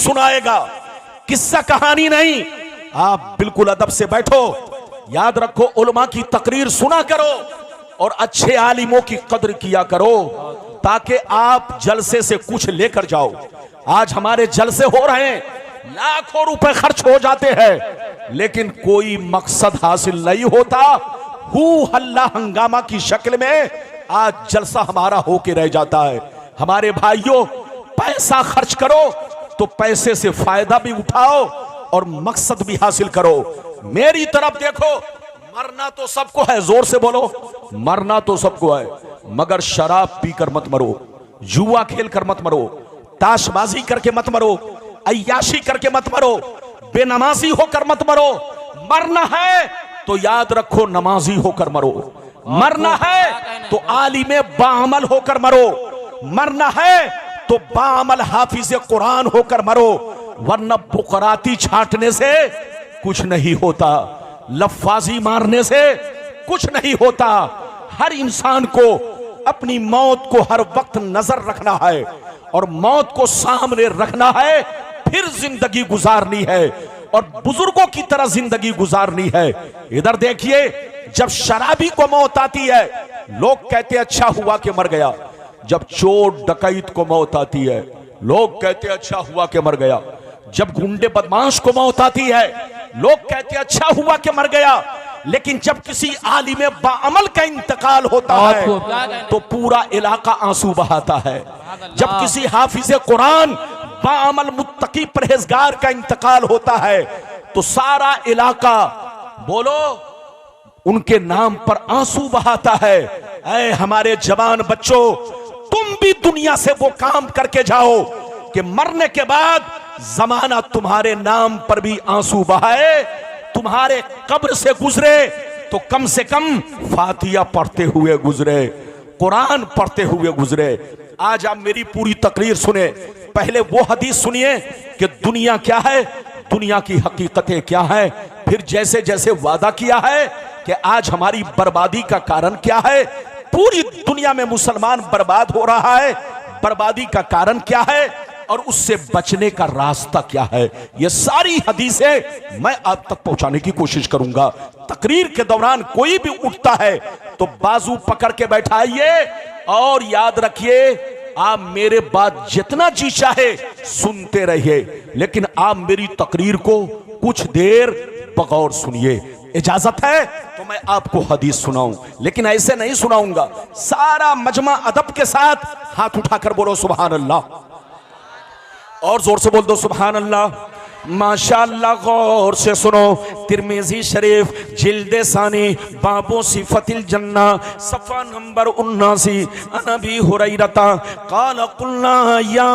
सुनाएगा, किस्सा कहानी नहीं। आप बिल्कुल अदब से बैठो, याद रखो उलमा की तकरीर सुना करो और अच्छे आलिमों की कदर किया करो, ताकि आप जलसे से कुछ लेकर जाओ। आज हमारे जलसे हो रहे हैं, लाखों रुपए खर्च हो जाते हैं, लेकिन कोई मकसद हासिल नहीं होता। हू हल्ला हंगामा की शक्ल में आज जलसा हमारा होके रह जाता है। हमारे भाइयों, पैसा खर्च करो तो पैसे से फायदा भी उठाओ और मकसद भी हासिल करो। मेरी तरफ देखो, मरना तो सबको है, जोर से बोलो, मरना तो सबको है, मगर शराब पीकर मत मरो, जुआ खेल कर मत मरो, ताशबाजी करके मत मरो, अय्याशी करके मत मरो, बेनमाजी होकर मत मरो। मरना है तो याद रखो नमाजी होकर मरो, मरना है तो आलिमे बाअमल होकर मरो, मरना है तो बाअमल हाफिज कुरान होकर मरो, वरना बुकराती छांटने से कुछ नहीं होता, लफ्फाजी मारने से कुछ नहीं होता। हर इंसान को अपनी मौत को हर वक्त नजर रखना है और मौत को सामने रखना है, फिर जिंदगी गुजारनी है और बुजुर्गों की तरह जिंदगी गुजारनी है। इधर देखिए, जब शराबी को मौत आती है लोग कहते अच्छा हुआ कि मर गया, जब चोर डकैत को मौत आती है लोग कहते अच्छा हुआ कि मर गया, जब गुंडे बदमाश को मौत आती है लोग कहते अच्छा हुआ कि मर गया, लेकिन जब किसी आलिम बाअमल का इंतकाल होता है तो पूरा इलाका आंसू बहाता है। जब किसी हाफिज कुरान बाअमल मुत्तकी परहेजगार का इंतकाल होता है तो सारा इलाका बोलो उनके नाम पर आंसू बहाता है। ऐ हमारे जवान बच्चों, तुम भी दुनिया से वो काम करके जाओ कि मरने के बाद जमाना तुम्हारे नाम पर भी आंसू बहाए, तुम्हारे कब्र से गुजरे तो कम से कम फातिहा पढ़ते हुए गुजरे, कुरान पढ़ते हुए गुजरे। आज आप मेरी पूरी तकरीर सुने, पहले वो हदीस सुनिए कि दुनिया क्या है, दुनिया की हकीकतें क्या है, फिर जैसे जैसे वादा किया है कि आज हमारी बर्बादी का कारण क्या है, पूरी दुनिया में मुसलमान बर्बाद हो रहा है, बर्बादी का कारण क्या है और उससे बचने का रास्ता क्या है, ये सारी हदीसें मैं आप तक पहुंचाने की कोशिश करूंगा। तकरीर के दौरान कोई भी उठता है तो बाजू पकड़ के बैठाइए और याद रखिए, आप मेरे बात जितना जी चाहे सुनते रहिए, लेकिन आप मेरी तकरीर को कुछ देर बगौर सुनिए। इजाजत है तो मैं आपको हदीस सुनाऊं, लेकिन ऐसे नहीं सुनाऊंगा। सारा मजमा अदब के साथ हाथ उठाकर बोलो सुभान अल्लाह, और जोर से बोल दो सुभान अल्लाह। माशाअल्लाह, गौर से सुनो। तिरमिजी शरीफ जिल्दे सानी बाबो सिफतिल जन्ना सफा नंबर 79। अनबी हुरैरता काल कुल्ना या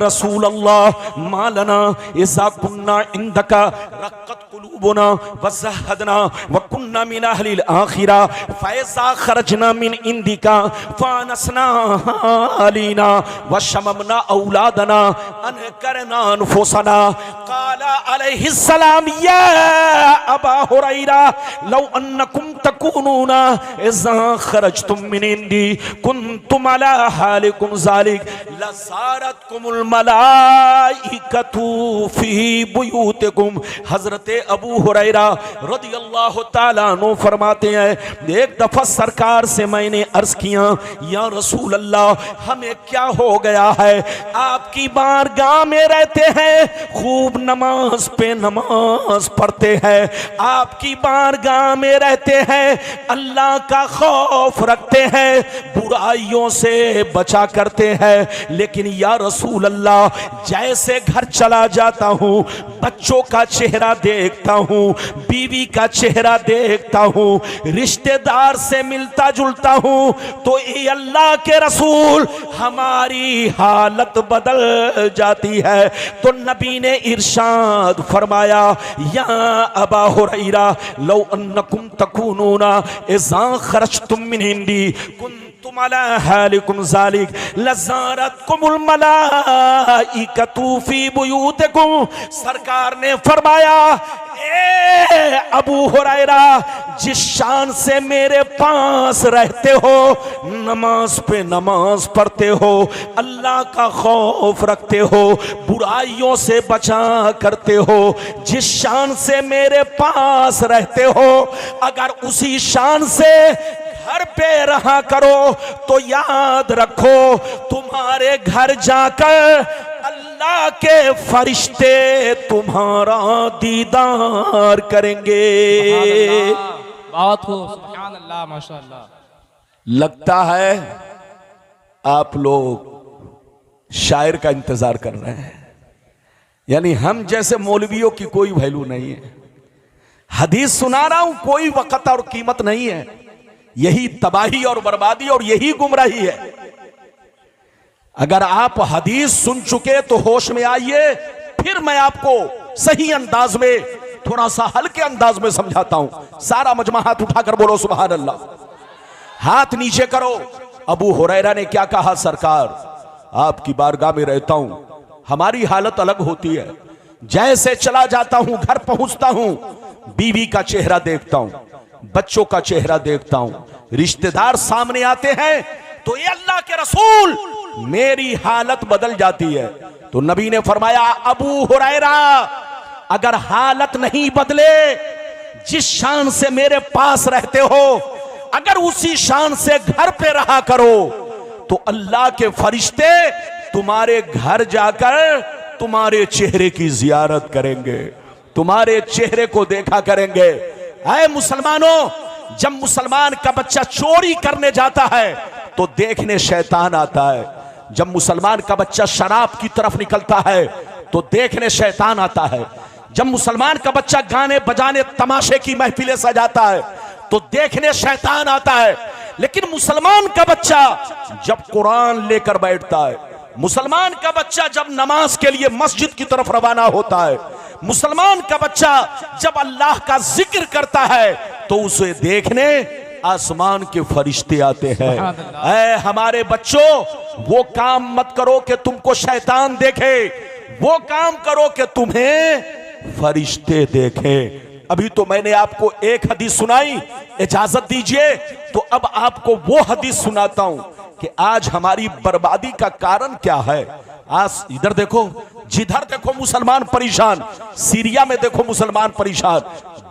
रसूल अल्लाह मालना इज़ा कुन्ना इंदका रक्कत कुलूबुना वज़हदना वकुन्ना मिन अहलिल आखिरा फ़ैज़ा खरजना मिन इंदिका फ़ानसना अलीना वशममना औलादना अनकरना अनफुसना। काला अलैहिस्सलाम या अबा हुरैरा लौ अन्नकुम तकूनूना इज़ा खरजतुम मिन इंदी कुन्तुम अला हालिकुम ज़ालिक लज़ारतकुमुल मलाइकतु फी बुयूतिकुम। हज़रत अबू हुरैरा रदियल्लाहु ताला अन्हु फरमाते हैं, एक दफा सरकार से मैंने अर्ज किया, या रसूल अल्लाह, हमें क्या हो गया है, आपकी बारगाह में रहते हैं, खूब नमाज पे नमाज पढ़ते हैं, आपकी बारगाह में रहते हैं, अल्लाह का खौफ रखते हैं, बुराइयों से बचा करते हैं, लेकिन या रसूल अल्लाह, जैसे घर चला जाता हूँ, बच्चों का चेहरा देखता हूँ, बीवी का चेहरा देखता हूँ, रिश्तेदार से मिलता जुलता हूँ, तो ये अल्लाह के रसूल हमारी हालत बदल जाती है। तो नबी ने इरशाद फरमाया, या अबा हुरैरा लौ अन्नकुम तकूनूना इज़ा खरजतुम मिन इंदी कुन्तुम अला हालिकुम ज़ालिक लज़ारतकुमुल मलाइकतु फी बुयूतिकुम। सरकार ने फरमाया, ए अबू हुरैरा, जिस शान से मेरे पास रहते हो, नमाज पे नमाज पढ़ते हो, अल्लाह का खौफ रखते हो, बुराइयों से बचा करते हो, जिस शान से मेरे पास रहते हो, अगर उसी शान से घर पे रहा करो तो याद रखो तुम्हारे घर जाकर अल्लाह के फरिश्ते तुम्हारा दीदार करेंगे। बहुत खूब, सुभान अल्लाह, माशाअल्लाह। लगता है आप लोग शायर का इंतजार कर रहे हैं, यानी हम जैसे मौलवियों की कोई वैल्यू नहीं है। हदीस सुना रहा हूं, कोई वक़्त और कीमत नहीं है। यही तबाही और बर्बादी और यही गुमराही है। अगर आप हदीस सुन चुके तो होश में आइए, फिर मैं आपको सही अंदाज में, थोड़ा सा हल्के अंदाज में समझाता हूं। सारा मजमा हाथ उठाकर बोलो सुभान अल्लाह। हाथ नीचे करो। अबू हुरैरा ने क्या कहा, सरकार आपकी बारगाह में रहता हूं, हमारी हालत अलग होती है। जैसे चला जाता हूं, घर पहुंचता हूं, बीवी का चेहरा देखता हूं, बच्चों का चेहरा देखता हूं, रिश्तेदार सामने आते हैं, तो ये अल्लाह के रसूल मेरी हालत बदल जाती है। तो नबी ने फरमाया, अबू हुरैरा अगर हालत नहीं बदले, जिस शान से मेरे पास रहते हो, अगर उसी शान से घर पे रहा करो, तो अल्लाह के फरिश्ते तुम्हारे घर जाकर तुम्हारे चेहरे की जियारत करेंगे, तुम्हारे चेहरे को देखा करेंगे। ऐ मुसलमानों, जब मुसलमान का बच्चा चोरी करने जाता है तो देखने शैतान आता है। जब मुसलमान का बच्चा शराब की तरफ निकलता है तो देखने शैतान आता है। जब मुसलमान का बच्चा गाने बजाने तमाशे की महफिलें सजाता है तो देखने शैतान आता है। लेकिन मुसलमान का बच्चा जब कुरान लेकर बैठता है, मुसलमान का बच्चा जब नमाज के लिए मस्जिद की तरफ रवाना होता है, मुसलमान का बच्चा जब अल्लाह का जिक्र करता है, तो उसे देखने आसमान के फरिश्ते आते हैं। ऐ हमारे बच्चों, वो काम मत करो कि तुमको शैतान देखे, वो काम करो कि तुम्हें फरिश्ते देखे। अभी तो मैंने आपको एक हदीस सुनाई, इजाजत दीजिए तो अब आपको वो हदीस सुनाता हूं कि आज हमारी बर्बादी का कारण क्या है। आज इधर देखो, जिधर देखो मुसलमान परेशान, सीरिया में देखो मुसलमान परेशान,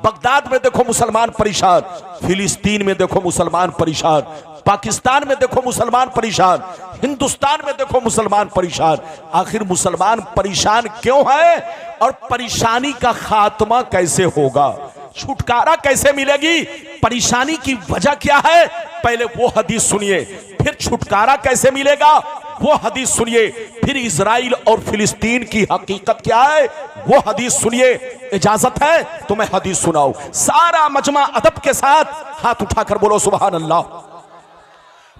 बगदाद में देखो मुसलमान परेशान, फिलिस्तीन में देखो मुसलमान परेशान, पाकिस्तान में देखो मुसलमान परेशान, हिंदुस्तान में देखो मुसलमान परेशान। आखिर मुसलमान परेशान क्यों है और परेशानी का खात्मा कैसे होगा, छुटकारा कैसे मिलेगी, परेशानी की वजह क्या है, पहले वो हदीस सुनिए। फिर छुटकारा कैसे मिलेगा वो हदीस सुनिए। फिर इजराइल और फिलिस्तीन की हकीकत क्या है वो हदीस सुनिए। इजाजत है तो मैं हदीस सुनाऊं। सारा मजमा अदब के साथ हाथ उठाकर बोलो सुभान अल्लाह,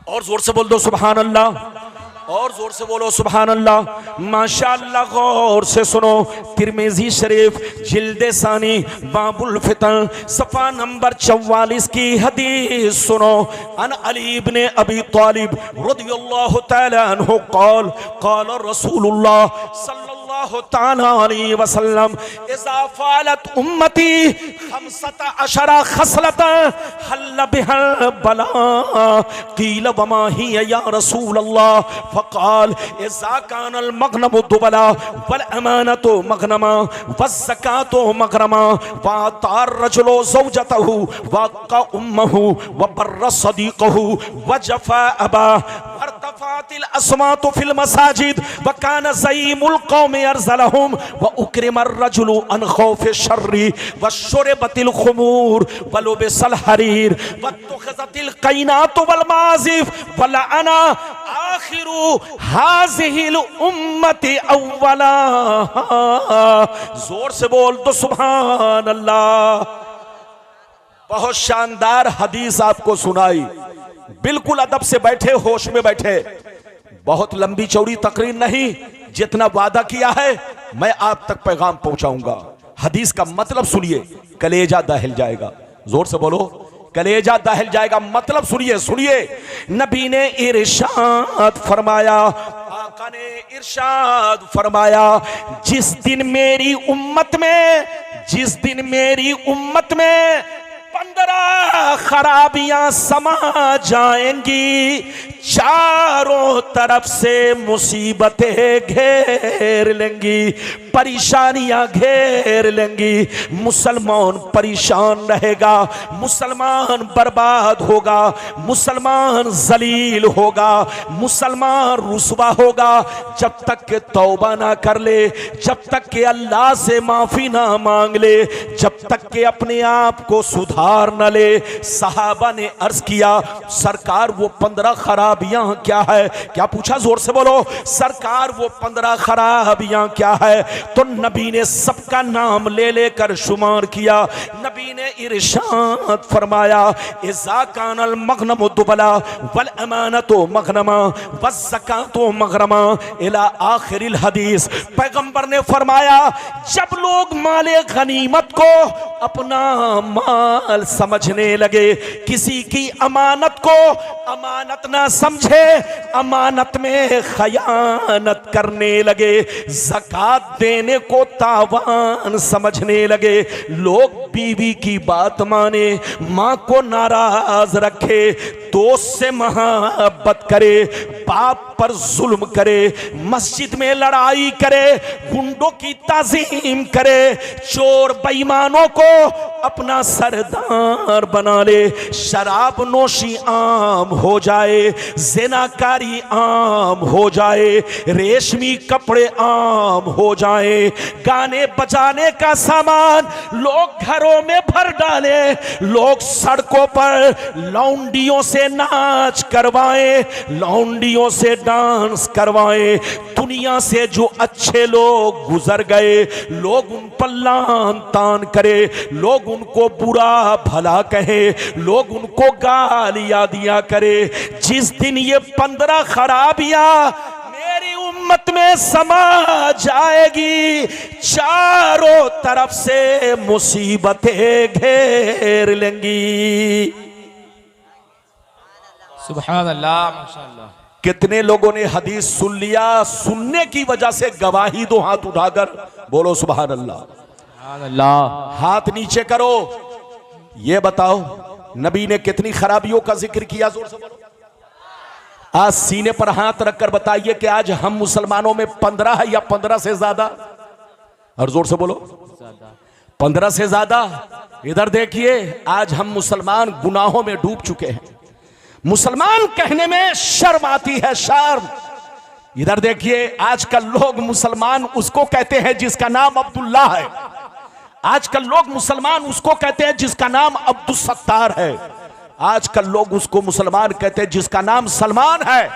और जोर से बोल दो सुभान अल्लाह, और जोर से बोलो सुभान अल्लाह। माशाअल्लाह, गौर से सुनो। तिरमिज़ी शरीफ जिल्दे सानी बाबुल फितन सफा नंबर 44 की हदीस सुनो। अन अली इब्ने अबी तालिब रदियल्लाहु तआला अन्हु क़ाल क़ाल रसूलुल्लाह सल्लल्लाहु तआला अलैहि वसल्लम इज़ा फ़अलत उम्मती 15 खसलतन हल्ल बिहा बला क़ील वमा हिया या रसूलल्लाह फ़क़ाल इज़ा कानल मग़नमु दुबला वल अमानतु मग़नमा वज़्ज़कातु मग़रमा वअतार रजुलु ज़ौजतहु वक़ा उम्महु वबर्र सदीक़हु वजफ़ा अबा वरतफ़ातिल अस्वातु फिल मसाजिद वकान ज़ईमुल क़ौमि अरज़लहुम वउक्रिमर रजुलु अन ख़ौफ़ि शर्रि वशुरिबतिल ख़ुमूर वलुबिसल हरीर वत्तख़ज़तिल क़ैनातु वल माज़िफ़ वलअना आखिरु हाज़िहिल उम्मति अव्वला। जोर से बोल दो सुभान अल्लाह। बहुत शानदार हदीस आपको सुनाई, बिल्कुल अदब से बैठे, होश में बैठे। बहुत लंबी चौड़ी तकरीर नहीं, जितना वादा किया है मैं आप तक पैगाम पहुंचाऊंगा। हदीस का मतलब सुनिए, कलेजा दहल जाएगा। जोर से बोलो, कलेजा दहल जाएगा। मतलब सुनिए, सुनिए। नबी ने इरशाद फरमाया, आका ने इरशाद फरमाया, जिस दिन मेरी उम्मत में जिस दिन मेरी उम्मत में 15 खराबियां समा जाएंगी, चारों तरफ से मुसीबतें घेर लेंगी, परेशानियां घेर लेंगी, मुसलमान परेशान रहेगा, मुसलमान बर्बाद होगा, मुसलमान जलील होगा, मुसलमान रुसवा होगा। जब तक के तौबा ना कर ले, जब तक के अल्लाह से माफी ना मांग ले, जब तक के अपने आप को सुधार न ले। सहाबा ने अर्ज किया, सरकार वो 15 खराबियां क्या है? क्या पूछा? जोर से बोलो। सरकार वो 15 खराबियां क्या है? तो नबी ने सबका नाम ले लेकर शुमार किया। नबी ने इरशाद फरमाया, इज़ा कानल मगनम दुबला वल अमानतो मगनमा वज़ ज़कातो मगरमा इला आखिरिल हदीस। पैगंबर ने फरमाया, जब लोग माले गनीमत को अपना माल समझने लगे, किसी की अमानत को अमानत ना समझे, अमानत में खयानत करने लगे, ज़कात देने को तावान समझने लगे, लोग बीवी की बात माने, माँ को नाराज रखे, दोस्त से मोहब्बत करे, बाप पर जुल्म करे, मस्जिद में लड़ाई करे, गुंडों की ताजीम करे, चोर बेईमानों को अपना सरदार बना ले, शराब नोशी आम हो जाए, ज़िनाकारी आम हो जाए, रेशमी कपड़े आम हो जाए, गाने बजाने का सामान लोग घरों में भर डाले, लोग सड़कों पर लौंडियों से नाच करवाएं, लौंडियों से डांस करवाएं। दुनिया से जो अच्छे लोग गुजर गए, लोग उन पर लान तान करे, लोग उनको बुरा भला कहे, लोग उनको गालियां दिया करे। जिस दिन ये 15 खराबियां मेरी उम्मत में समा जाएगी, चारों तरफ से मुसीबतें घेर लेंगी। सुभान अल्लाह, माशाअल्लाह। कितने लोगों ने हदीस सुन लिया? सुनने की वजह से गवाही दो, हाथ उठाकर बोलो सुभान अल्लाह। सुभान अल्लाह। हाथ नीचे करो। ये बताओ, नबी ने कितनी खराबियों का जिक्र किया? जोर से बोलो। आज सीने पर हाथ रखकर बताइए कि आज हम मुसलमानों में 15 है या 15 से ज्यादा? और जोर से बोलो। 15 से ज्यादा। इधर देखिए, आज हम मुसलमान गुनाहों में डूब चुके हैं। मुसलमान कहने में शर्म आती है, शर्म। इधर देखिए, आजकल लोग मुसलमान उसको कहते हैं जिसका नाम अब्दुल्ला है। आजकल लोग मुसलमान उसको कहते हैं जिसका नाम अब्दुल सत्तार है। आजकल लोग उसको मुसलमान कहते हैं जिसका नाम सलमान है।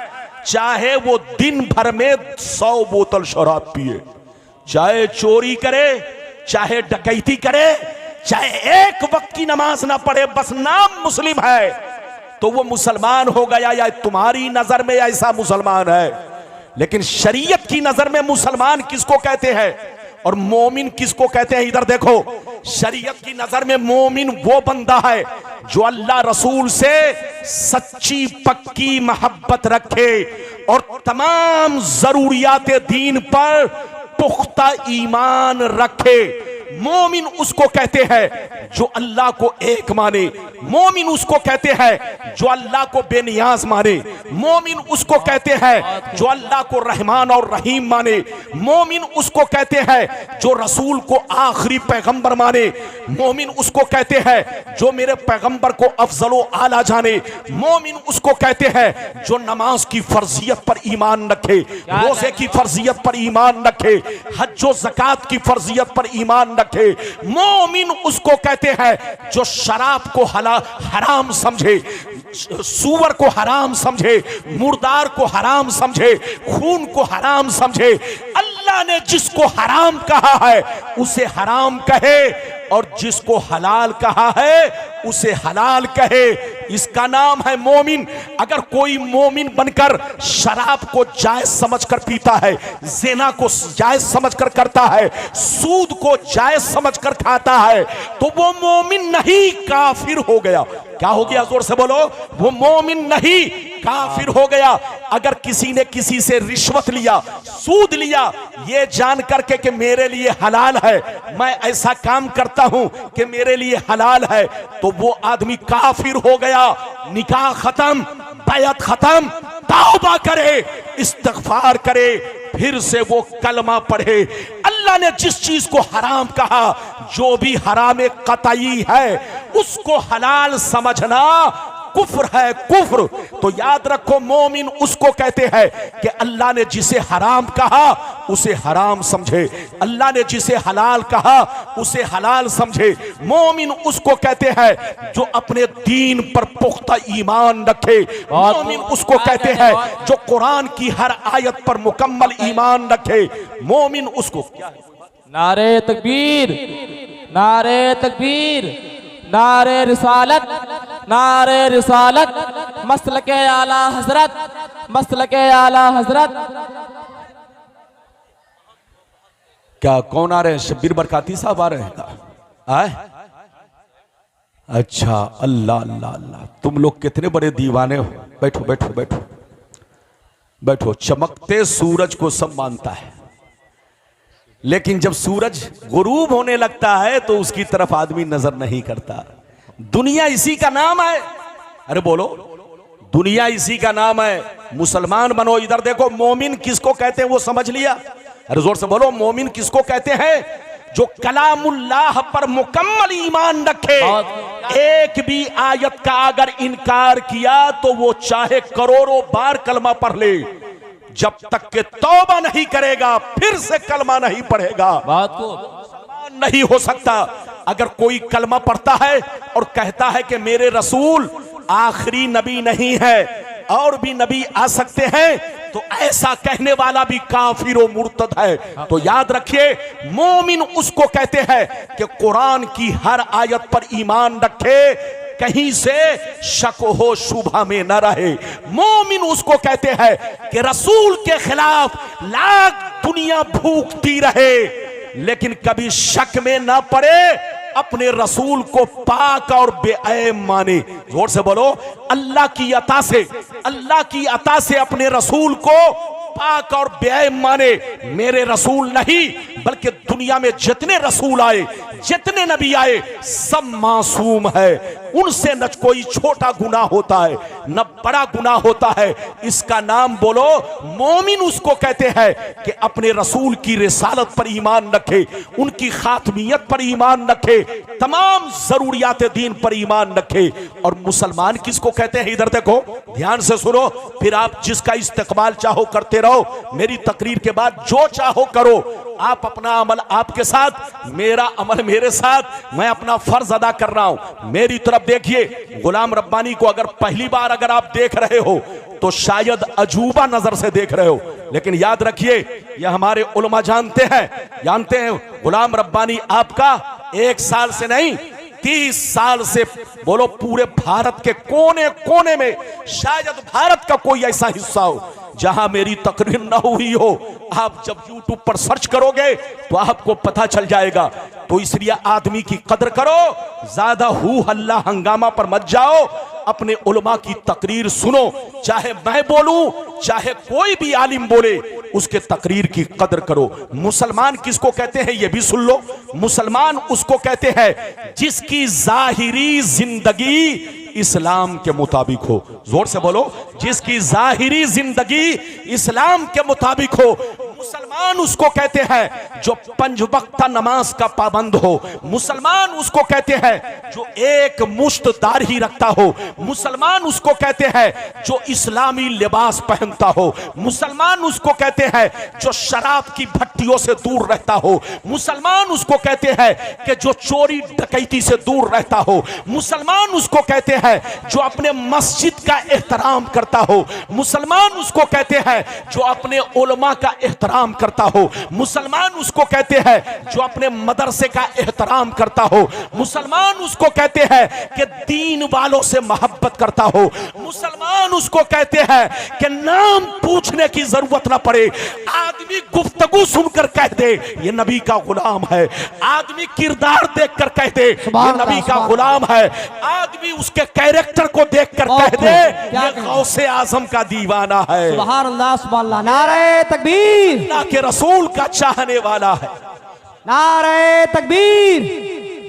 चाहे वो दिन भर में 100 बोतल शराब पिए, चाहे चोरी करे, चाहे डकैती करे, चाहे एक वक्त की नमाज ना पढ़े, बस नाम मुस्लिम है, तो वो मुसलमान हो गया। या तुम्हारी नजर में ऐसा मुसलमान है, लेकिन शरीयत की नजर में मुसलमान किसको कहते हैं और मोमिन किसको कहते हैं? इधर देखो, शरीयत की नजर में मोमिन वो बंदा है जो अल्लाह रसूल से सच्ची पक्की मोहब्बत रखे और तमाम जरूरियात दीन पर पुख्ता ईमान रखे। मोमिन उसको कहते हैं जो अल्लाह को एक माने। मोमिन उसको कहते हैं जो अल्लाह को बेनियाज माने। मोमिन उसको कहते हैं जो अल्लाह को रहमान और रहीम माने। मोमिन उसको कहते हैं जो रसूल को आखिरी पैगंबर माने। मोमिन उसको कहते हैं जो मेरे पैगंबर को अफजलो आला जाने। मोमिन उसको कहते हैं जो नमाज की फर्जियत पर ईमान रखे, रोजे की फर्जियत पर ईमान रखे, हज ज़कात की फर्जियत पर ईमान रखे। मोमिन उसको कहते हैं जो शराब को हराम समझे, सूअर को हराम समझे, मुर्दार को हराम समझे, खून को हराम समझे। अल्लाह ने जिसको हराम कहा है उसे हराम कहे और जिसको हलाल कहा है उसे हलाल कहे। इसका नाम है मोमिन। अगर कोई मोमिन बनकर शराब को जायज समझकर पीता है, ज़िना को जायज समझकर करता है, सूद को जायज समझकर खाता है, तो वो मोमिन नहीं, काफिर हो गया। क्या हो गया? जोर से बोलो। वो मोमिन नहीं, काफिर हो गया। अगर किसी ने किसी से रिश्वत लिया, सूद लिया, ये जान करके कि मेरे लिए हलाल है, मैं ऐसा काम करता हूं कि मेरे लिए हलाल है, तो वो आदमी काफिर हो गया। निकाह खत्म, बैत खत्म, तौबा करे, इस्तिग़फ़ार करे, फिर से वो कलमा पढ़े। अल्लाह ने जिस चीज को हराम कहा, जो भी हराम कतई है, उसको हलाल समझना कुफ्र है, कुफ्र। तो याद रखो, मोमिन उसको कहते हैं कि अल्लाह ने जिसे हराम कहा उसे हराम समझे, अल्लाह ने जिसे हलाल कहा उसे हलाल समझे। मोमिन उसको कहते हैं जो अपने दीन पर पुख्ता ईमान रखे। मोमिन उसको कहते हैं जो कुरान की हर आयत पर मुकम्मल ईमान रखे। मोमिन उसको नारे तकबीर, नारे तकबीर, नारे रिसालत, नारे रिसालत, मसलके आला हजरत, मसलके आला हजरत। क्या कौन आ रहे हैं? शब्बीर बरकाती साहब आ रहे हैं? आए? अच्छा, अल्लाह अल्लाह अल्लाह, तुम लोग कितने बड़े दीवाने हो। बैठो बैठो बैठो बैठो। चमकते सूरज को सब मानता है, लेकिन जब सूरज गुरूब होने लगता है तो उसकी तरफ आदमी नजर नहीं करता। दुनिया इसी का नाम है। अरे बोलो, दुनिया इसी का नाम है। मुसलमान बनो। इधर देखो, मोमिन किसको कहते हैं वो समझ लिया? अरे जोर से बोलो, मोमिन किसको कहते हैं? जो कलामुल्लाह पर मुकम्मल ईमान रखे। एक भी आयत का अगर इनकार किया तो वो चाहे करोड़ों बार कलमा पढ़ ले, जब तक के तौबा नहीं करेगा, फिर से कलमा नहीं पढ़ेगा, बात को नहीं हो सकता। अगर कोई कलमा पढ़ता है और कहता है कि मेरे रसूल आखिरी नबी नहीं है, और भी नबी आ सकते हैं, तो ऐसा कहने वाला भी काफिर और मुर्तद है। तो याद रखिए, मोमिन उसको कहते हैं कि कुरान की हर आयत पर ईमान रखे, कहीं से शक हो शुबह में न रहे। मोमिन उसको कहते हैं कि रसूल के खिलाफ लाख दुनिया भूखती रहे, लेकिन कभी शक में न पड़े, अपने रसूल को पाक और बेऐब माने। जोर से बोलो, अल्लाह की अता से, अल्लाह की अता से अपने रसूल को पाक और बेऐब माने। मेरे रसूल नहीं, बल्कि दुनिया में जितने रसूल आए, जितने नबी आए, सब मासूम है। उनसे न कोई छोटा गुनाह होता है, न बड़ा गुनाह होता है। इसका नाम बोलो, मोमिन उसको कहते हैं कि अपने रसूल की रिसालत पर ईमान रखे, उनकी खातमियत पर ईमान रखे, तमाम जरूरियात दीन पर ईमान रखे। और मुसलमान किसको कहते हैं? इधर देखो, ध्यान से सुनो, फिर आप जिसका इस्तेकबाल चाहो करते रहो। मेरी तकरीर के बाद जो चाहो करो। आप अपना अमल आपके साथ, मेरा अमल मेरे साथ, मैं अपना फर्ज अदा कर रहा हूं। मेरी तरफ देखिए। गुलाम रब्बानी को अगर पहली बार अगर आप देख रहे हो तो शायद अजूबा नजर से देख रहे हो, लेकिन याद रखिए, यह हमारे उलमा जानते हैं गुलाम रब्बानी आपका 1 साल से नहीं, 30 साल से, बोलो पूरे भारत के कोने कोने में, शायद भारत का कोई ऐसा हिस्सा हो जहां मेरी तकरीर ना हुई हो। आप जब YouTube पर सर्च करोगे तो आपको पता चल जाएगा। तो इसलिए आदमी की कदर करो, ज्यादा हू हल्ला हंगामा पर मत जाओ। अपने उलमा की तकरीर सुनो, चाहे मैं बोलूं, चाहे कोई भी आलिम बोले, उसके तकरीर की कदर करो। मुसलमान किसको कहते हैं ये भी सुन लो। मुसलमान उसको कहते हैं जिसकी जाहिरी जिंदगी इस्लाम के मुताबिक हो। जोर से बोलो, जिसकी जाहिरी जिंदगी इस्लाम के मुताबिक हो। मुसलमान उसको कहते हैं जो 5 वक्त नमाज का पाबंद हो। मुसलमान उसको कहते हैं जो एक मुश्त दाढ़ी रखता हो। मुसलमान उसको कहते हैं जो इस्लामी लिबास पहनता हो। मुसलमान उसको कहते हैं जो शराब की भट्टियों से दूर रहता हो। मुसलमान उसको कहते हैं कि जो चोरी डकैती से दूर रहता हो। मुसलमान उसको कहते हैं जो अपने मस्जिद का एहतराम करता हो। मुसलमान उसको कहते हैं जो अपने उलमा का एहतराम एहतराम करता हो। मुसलमान उसको कहते हैं जो अपने मदरसे का एहतराम करता हो। मुसलमान उसको कहते हैं कि दीन वालों से मोहब्बत करता हो। मुसलमान उसको कहते हैं कि नाम पूछने की जरूरत ना पड़े, आदमी गुफ्तगू सुनकर कह दे ये नबी का गुलाम है, आदमी किरदार देखकर कह दे ये नबी का गुलाम है, आदमी उसके कैरेक्टर को देखकर कह दे ये गौसे आजम का दीवाना है, सुभान अल्लाह सुभान अल्लाह। नारे तकबीर, अल्लाह के रसूल का चाहने वाला है। नारे तकबीर,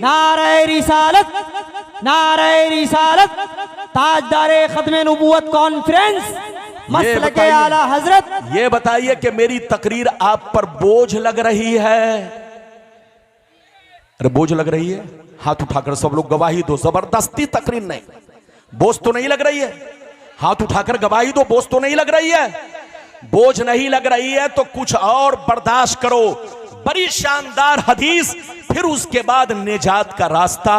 नारे रिसालत, नारे रिसालत, ताजदारे खत्मे नबूवत कॉन्फ्रेंस मसलके आला हजरत। ये बताइए कि मेरी तकरीर आप पर बोझ लग रही है? अरे बोझ लग रही है? हाथ उठाकर सब लोग गवाही दो। जबरदस्ती तकरीर नहीं, बोझ तो नहीं लग रही है? हाथ उठाकर गवाही दो, बोझ तो नहीं लग रही है? बोझ नहीं लग रही है तो कुछ और बर्दाश्त करो। बड़ी शानदार हदीस, फिर उसके बाद निजात का रास्ता,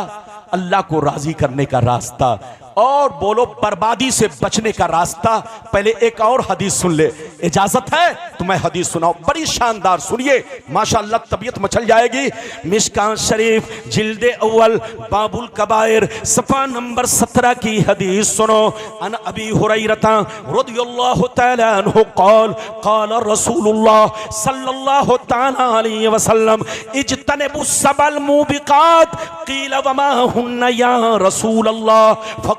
अल्लाह को राजी करने का रास्ता, और बोलो बर्बादी से बचने का रास्ता। पहले एक और हदीस सुन ले, इजाजत है तो मैं हदीस सुनाऊं, बड़ी शानदार, सुनिए माशाअल्लाह तबीयत मचल जाएगी। मिशकात शरीफ जिल्दे अव्वल बाबुल कबायर सफा नंबर 17 की हदीस सुनो। अन अबी हुरैरता रदियल्लाहु तआला अन्हु क़ाल क़ाल रसूलुल्लाह सल्लल्लाहु तआला अलैहि वसल्लम इज्तनिबु सबल मुबिकात क़ील वमा हुन्ना या रसूलल्लाह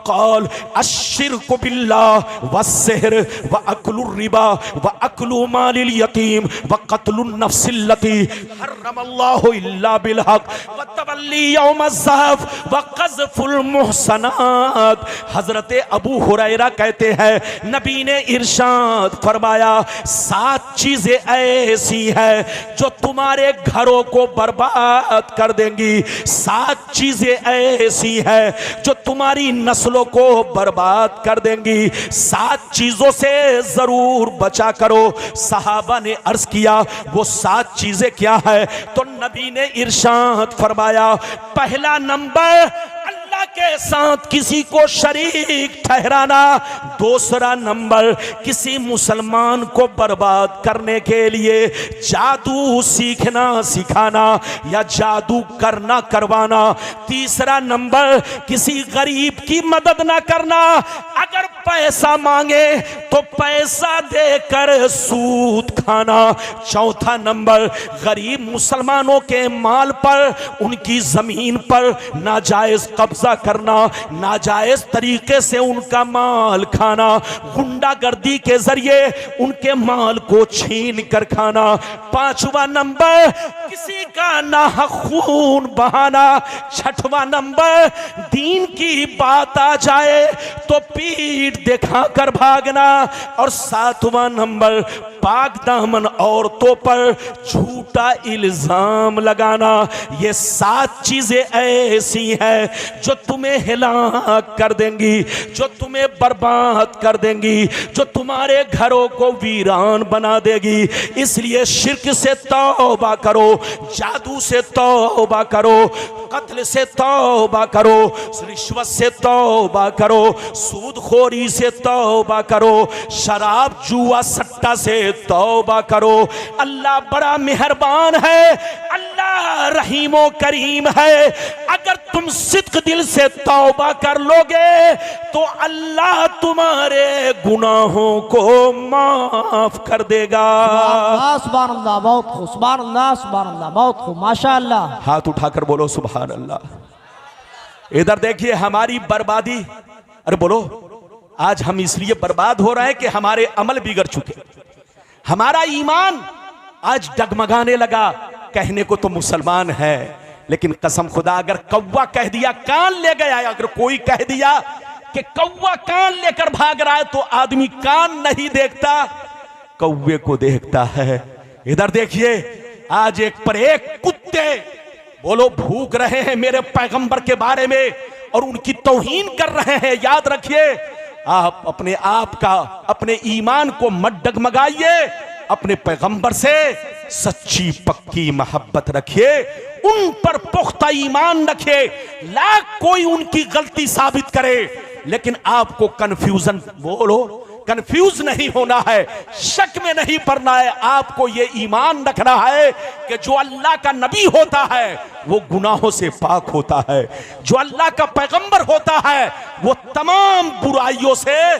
क़ाल अश्शिरकु बिल्लाह वस्सिहर व अक्लुर रिबा व अक्लु मालिल यतीम व क़त्लुन नफ्सिल्लती हर्रमल्लाहु इल्ला बिल हक़ व तवल्ली यौमज़्ज़हफ़ व क़ज़्फ़ुल मुहसनात। हज़रत अबू हुरैरा कहते हैं नबी ने इरशाद फरमाया 7 चीजें ऐसी हैं जो तुम्हारे घरों को बर्बाद कर देंगी। 7 चीजें ऐसी हैं जो तुम्हारी नस्लों को बर्बाद कर देंगी। 7 चीजों से जरूर बचा करो। सहाबा ने अर्ज किया वो 7 चीजें क्या है? तो नबी ने इरशाद फरमाया पहला नंबर अल्लाह के साथ किसी को शरीक ठहराना। दूसरा नंबर किसी मुसलमान को बर्बाद करने के लिए जादू सीखना सिखाना या जादू करना करवाना। तीसरा नंबर किसी गरीब की मदद ना करना, अगर पैसा मांगे तो पैसा देकर सूद खाना। चौथा नंबर गरीब मुसलमानों के माल पर, उनकी जमीन पर नाजायज कब्जा करना, नाजायज तरीके से उनका माल खाना, गुंडागर्दी के जरिए उनके माल को छीन कर खाना। 5वां नंबर किसी का नाहक खून बहाना। 6वां नंबर दीन की बात आ जाए तो पीठ दिखाकर भागना। और 7वां नंबर पाक दामन औरतों पर झूठा इल्जाम लगाना। ये 7 चीजें ऐसी हैं जो तुम्हें हिलाक कर देंगी, जो तुम्हें बर्बाद कर देंगी, जो तुम्हारे घरों को वीरान बना देगी। इसलिए शिर्क से तौबा करो, जादू से तौबा करो, कत्ल से तौबा करो, रिश्वत से तौबा करो, सूदखोरी से तौबा करो, शराब जुआ सट्टा से तौबा करो। अल्लाह बड़ा मेहरबान है, अल्लाह रहीमो करीम है। अगर तुम सिद्क दिल से तौबा कर लोगे तो अल्लाह तुम्हारे गुनाहों को माफ कर देगा। सुभान अल्लाह, बहुत खूब, सुभान अल्लाह, सुभान अल्लाह, बहुत खूब, माशाअल्लाह। हाथ उठाकर बोलो सुभान अल्लाह। इधर देखिए हमारी बर्बादी, अरे बोलो, आज हम इसलिए बर्बाद हो रहे हैं कि हमारे अमल बिगड़ चुके, हमारा ईमान आज डगमगाने लगा। कहने को तो मुसलमान है, लेकिन कसम खुदा अगर कौवा कह दिया कान ले गया, अगर कोई कह दिया कि कौवा कान लेकर भाग रहा है तो आदमी कान नहीं देखता, कौवे को देखता है। इधर देखिए आज एक पर एक कुत्ते बोलो भूख रहे हैं मेरे पैगंबर के बारे में और उनकी तौहीन कर रहे हैं। याद रखिए आप अपने आप का, अपने ईमान को मत डगमगाइए, अपने पैगंबर से सच्ची पक्की मोहब्बत रखिए, उन पर पुख्ता ईमान रखिए। लाख कोई उनकी गलती साबित करे लेकिन आपको कंफ्यूजन बोलो कंफ्यूज नहीं होना है, शक में नहीं पड़ना है। आपको ये ईमान रखना है कि जो अल्लाह का नबी होता है वो गुनाहों से पाक होता है, जो अल्लाह का पैगंबर होता है वो तमाम बुराइयों से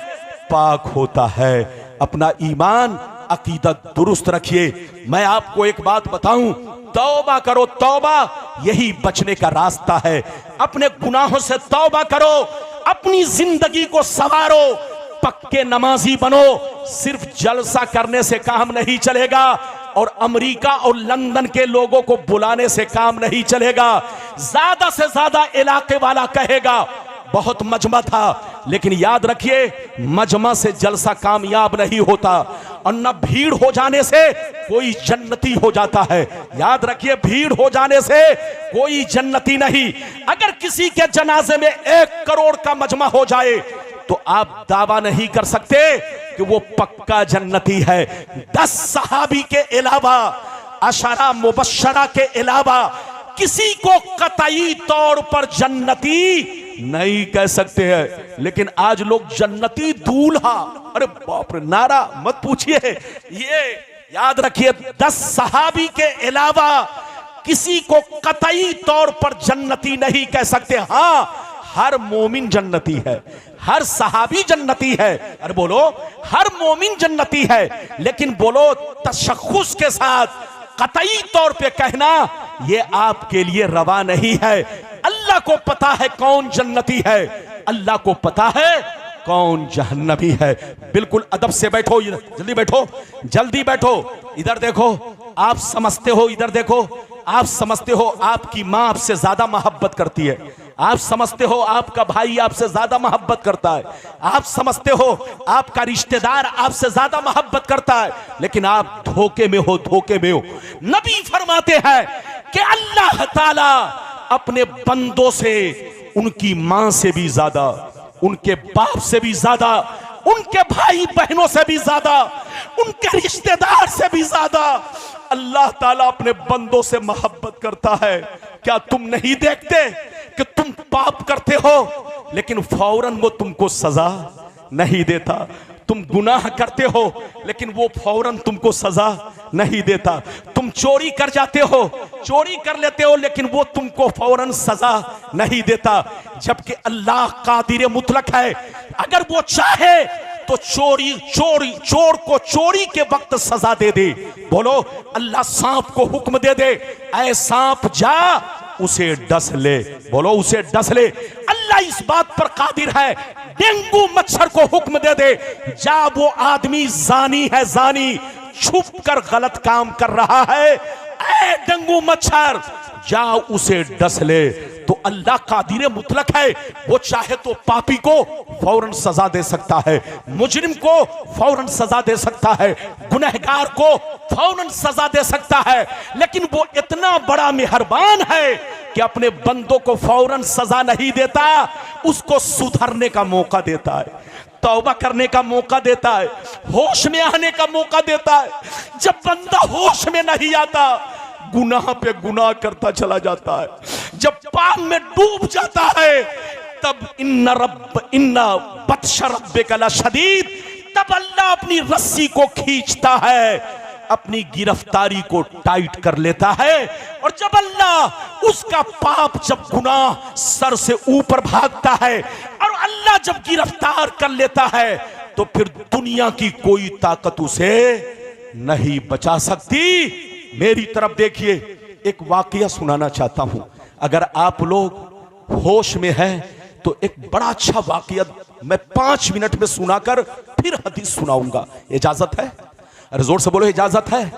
पाक होता है। अपना ईमान अकीदत दुरुस्त रखिए। मैं आपको एक बात बताऊं, तौबा करो, तौबा यही बचने का रास्ता है। अपने गुनाहों से तौबा करो, अपनी जिंदगी को संवारो, पक्के नमाजी बनो। सिर्फ जलसा करने से काम नहीं चलेगा और अमेरिका और लंदन के लोगों को बुलाने से काम नहीं चलेगा। ज्यादा से ज्यादा इलाके वाला कहेगा बहुत मजमा था, लेकिन याद रखिए मजमा से जलसा कामयाब नहीं होता और न भीड़ हो जाने से कोई जन्नती हो जाता है। याद रखिए भीड़ हो जाने से कोई जन्नती नहीं। अगर किसी के जनाजे में 1 करोड़ का मजमा हो जाए तो आप दावा नहीं कर सकते कि वो पक्का जन्नती है। 10 सहाबी के अलावा, अशरा मुबश्शरा के अलावा किसी को कतई तौर पर जन्नती नहीं कह सकते हैं। लेकिन आज लोग जन्नती दूल्हा, अरे बाप रे, नारा मत पूछिए। ये याद रखिए 10 सहाबी के अलावा किसी को कतई तौर पर जन्नती नहीं कह सकते। हाँ, हर मोमिन जन्नती है, हर सहाबी जन्नती है। अरे बोलो, हर मोमिन जन्नती है, लेकिन बोलो तशख्खुस के साथ कतई तौर पे कहना ये आपके लिए रवा नहीं है। अल्लाह को पता है कौन जन्नती है, अल्लाह को पता है कौन जहन्नमी है। बिल्कुल अदब से बैठो, जल्दी बैठो, जल्दी बैठो। इधर देखो, आप समझते हो, इधर देखो, आप समझते हो आपकी मां आपसे ज्यादा मोहब्बत करती है, आप समझते हो आपका भाई आपसे ज्यादा मोहब्बत करता है, आप समझते हो आपका रिश्तेदार आपसे ज्यादा मोहब्बत करता है, लेकिन आप धोखे में हो, धोखे में हो। नबी फरमाते हैं कि अल्लाह ताला अपने बंदों से उनकी मां से भी ज्यादा, उनके बाप से भी ज्यादा, उनके भाई बहनों से भी ज्यादा, उनके रिश्तेदार से भी ज्यादा अल्लाह ताला अपने बंदों से मोहब्बत करता है। क्या तुम नहीं देखते कि तुम पाप करते हो लेकिन फौरन वो तुमको सजा नहीं देता? तुम गुनाह करते हो लेकिन वो फौरन तुमको सजा नहीं देता। तुम चोरी कर जाते हो, चोरी कर लेते हो, लेकिन वो तुमको फौरन सजा नहीं देता। जबकि अल्लाह कादिर मुतलक है, अगर वो चाहे तो चोर को चोरी के वक्त सजा दे दे। बोलो, अल्लाह सांप को हुक्म दे दे, ऐ सांप जा, उसे डस ले। बोलो, उसे डस ले। अल्लाह इस बात पर कादिर है, डेंगू मच्छर को हुक्म दे दे, जा, वो आदमी जानी है, जानी, छुप कर गलत काम कर रहा है, ऐ डेंगू मच्छर जा, उसे डस ले। तो अल्लाह कादिर मुतलक है, वो चाहे तो पापी को फौरन सजा दे सकता है, मुजरिम को फौरन सजा दे सकता है, गुनहगार को फौरन सजा दे सकता है, लेकिन वो इतना बड़ा मेहरबान है कि अपने बंदों को फौरन सजा नहीं देता, उसको सुधरने का मौका देता है, तौबा करने का मौका देता है, होश में आने का मौका देता है। जब बंदा होश में नहीं आता, गुनाह पे गुनाह करता चला जाता है, जब पाप में डूब जाता है, तब इन्ना बत्श रब्बिका लशदीद, तब अल्लाह अपनी रस्सी को खींचता है, अपनी गिरफ्तारी को टाइट कर लेता है। और जब अल्लाह उसका पाप, जब गुनाह सर से ऊपर भागता है और अल्लाह जब गिरफ्तार कर लेता है, तो फिर दुनिया की कोई ताकत उसे नहीं बचा सकती। मेरी तरफ देखिए, एक वाकया सुनाना चाहता हूं। अगर आप लोग होश में हैं तो एक बड़ा अच्छा वाकया मैं 5 मिनट में सुनाकर फिर हदीस सुनाऊंगा। इजाजत है? अरे जोर से बोलो, इजाजत है?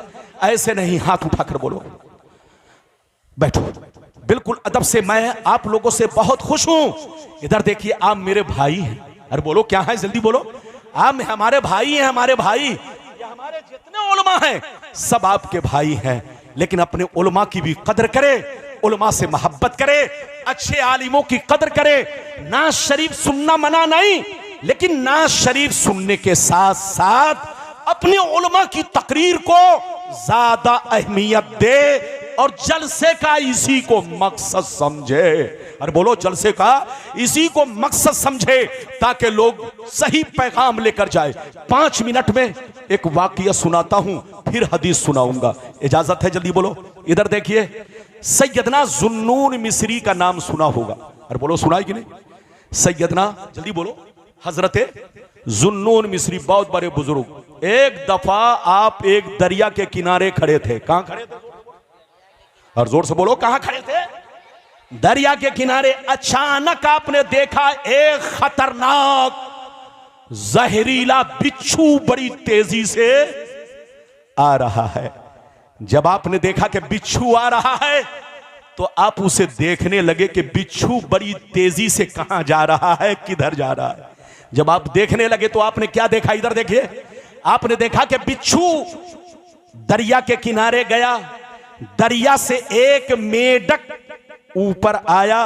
ऐसे नहीं, हाथ उठाकर बोलो। बैठो, बिल्कुल अदब से। मैं आप लोगों से बहुत खुश हूं। इधर देखिए, आप मेरे भाई हैं। अरे बोलो, क्या है? जल्दी बोलो। आप हमारे भाई हैं, हमारे भाई, हमारे जितने उलमा हैं सब आपके भाई हैं। लेकिन अपने उलमा की भी कदर करे, उलमा से मोहब्बत करे, अच्छे आलिमों की कदर करे। नाज शरीफ सुनना मना नहीं, लेकिन नाज शरीफ सुनने के साथ साथ अपने उलमा की तकरीर को ज्यादा अहमियत दे, और जलसे का इसी को मकसद समझे। अरे बोलो, जलसे का इसी को मकसद समझे ताकि लोग सही पैगाम लेकर जाए। 5 मिनट में एक वाकया सुनाता हूं, फिर हदीस सुनाऊंगा। इजाजत है? जल्दी बोलो। इधर देखिए, सैयदना जुन्नून मिस्री का नाम सुना होगा। अरे बोलो, सुना है कि नहीं? सैयदना, जल्दी बोलो, हजरते जुन्नून मिस्री, बहुत बड़े बुजुर्ग। एक दफा आप एक दरिया के किनारे खड़े थे। कहां खड़े थे? और जोर से बोलो, कहां खड़े थे? दरिया के किनारे। अचानक आपने देखा एक खतरनाक जहरीला बिच्छू बड़ी तेजी से आ रहा है। जब आपने देखा कि बिच्छू आ रहा है तो आप उसे देखने लगे कि बिच्छू बड़ी तेजी से कहां जा रहा है, किधर जा रहा है। जब आप देखने लगे तो आपने क्या देखा? इधर देखिए, आपने देखा कि बिच्छू दरिया के किनारे गया, दरिया से एक मेढक ऊपर आया,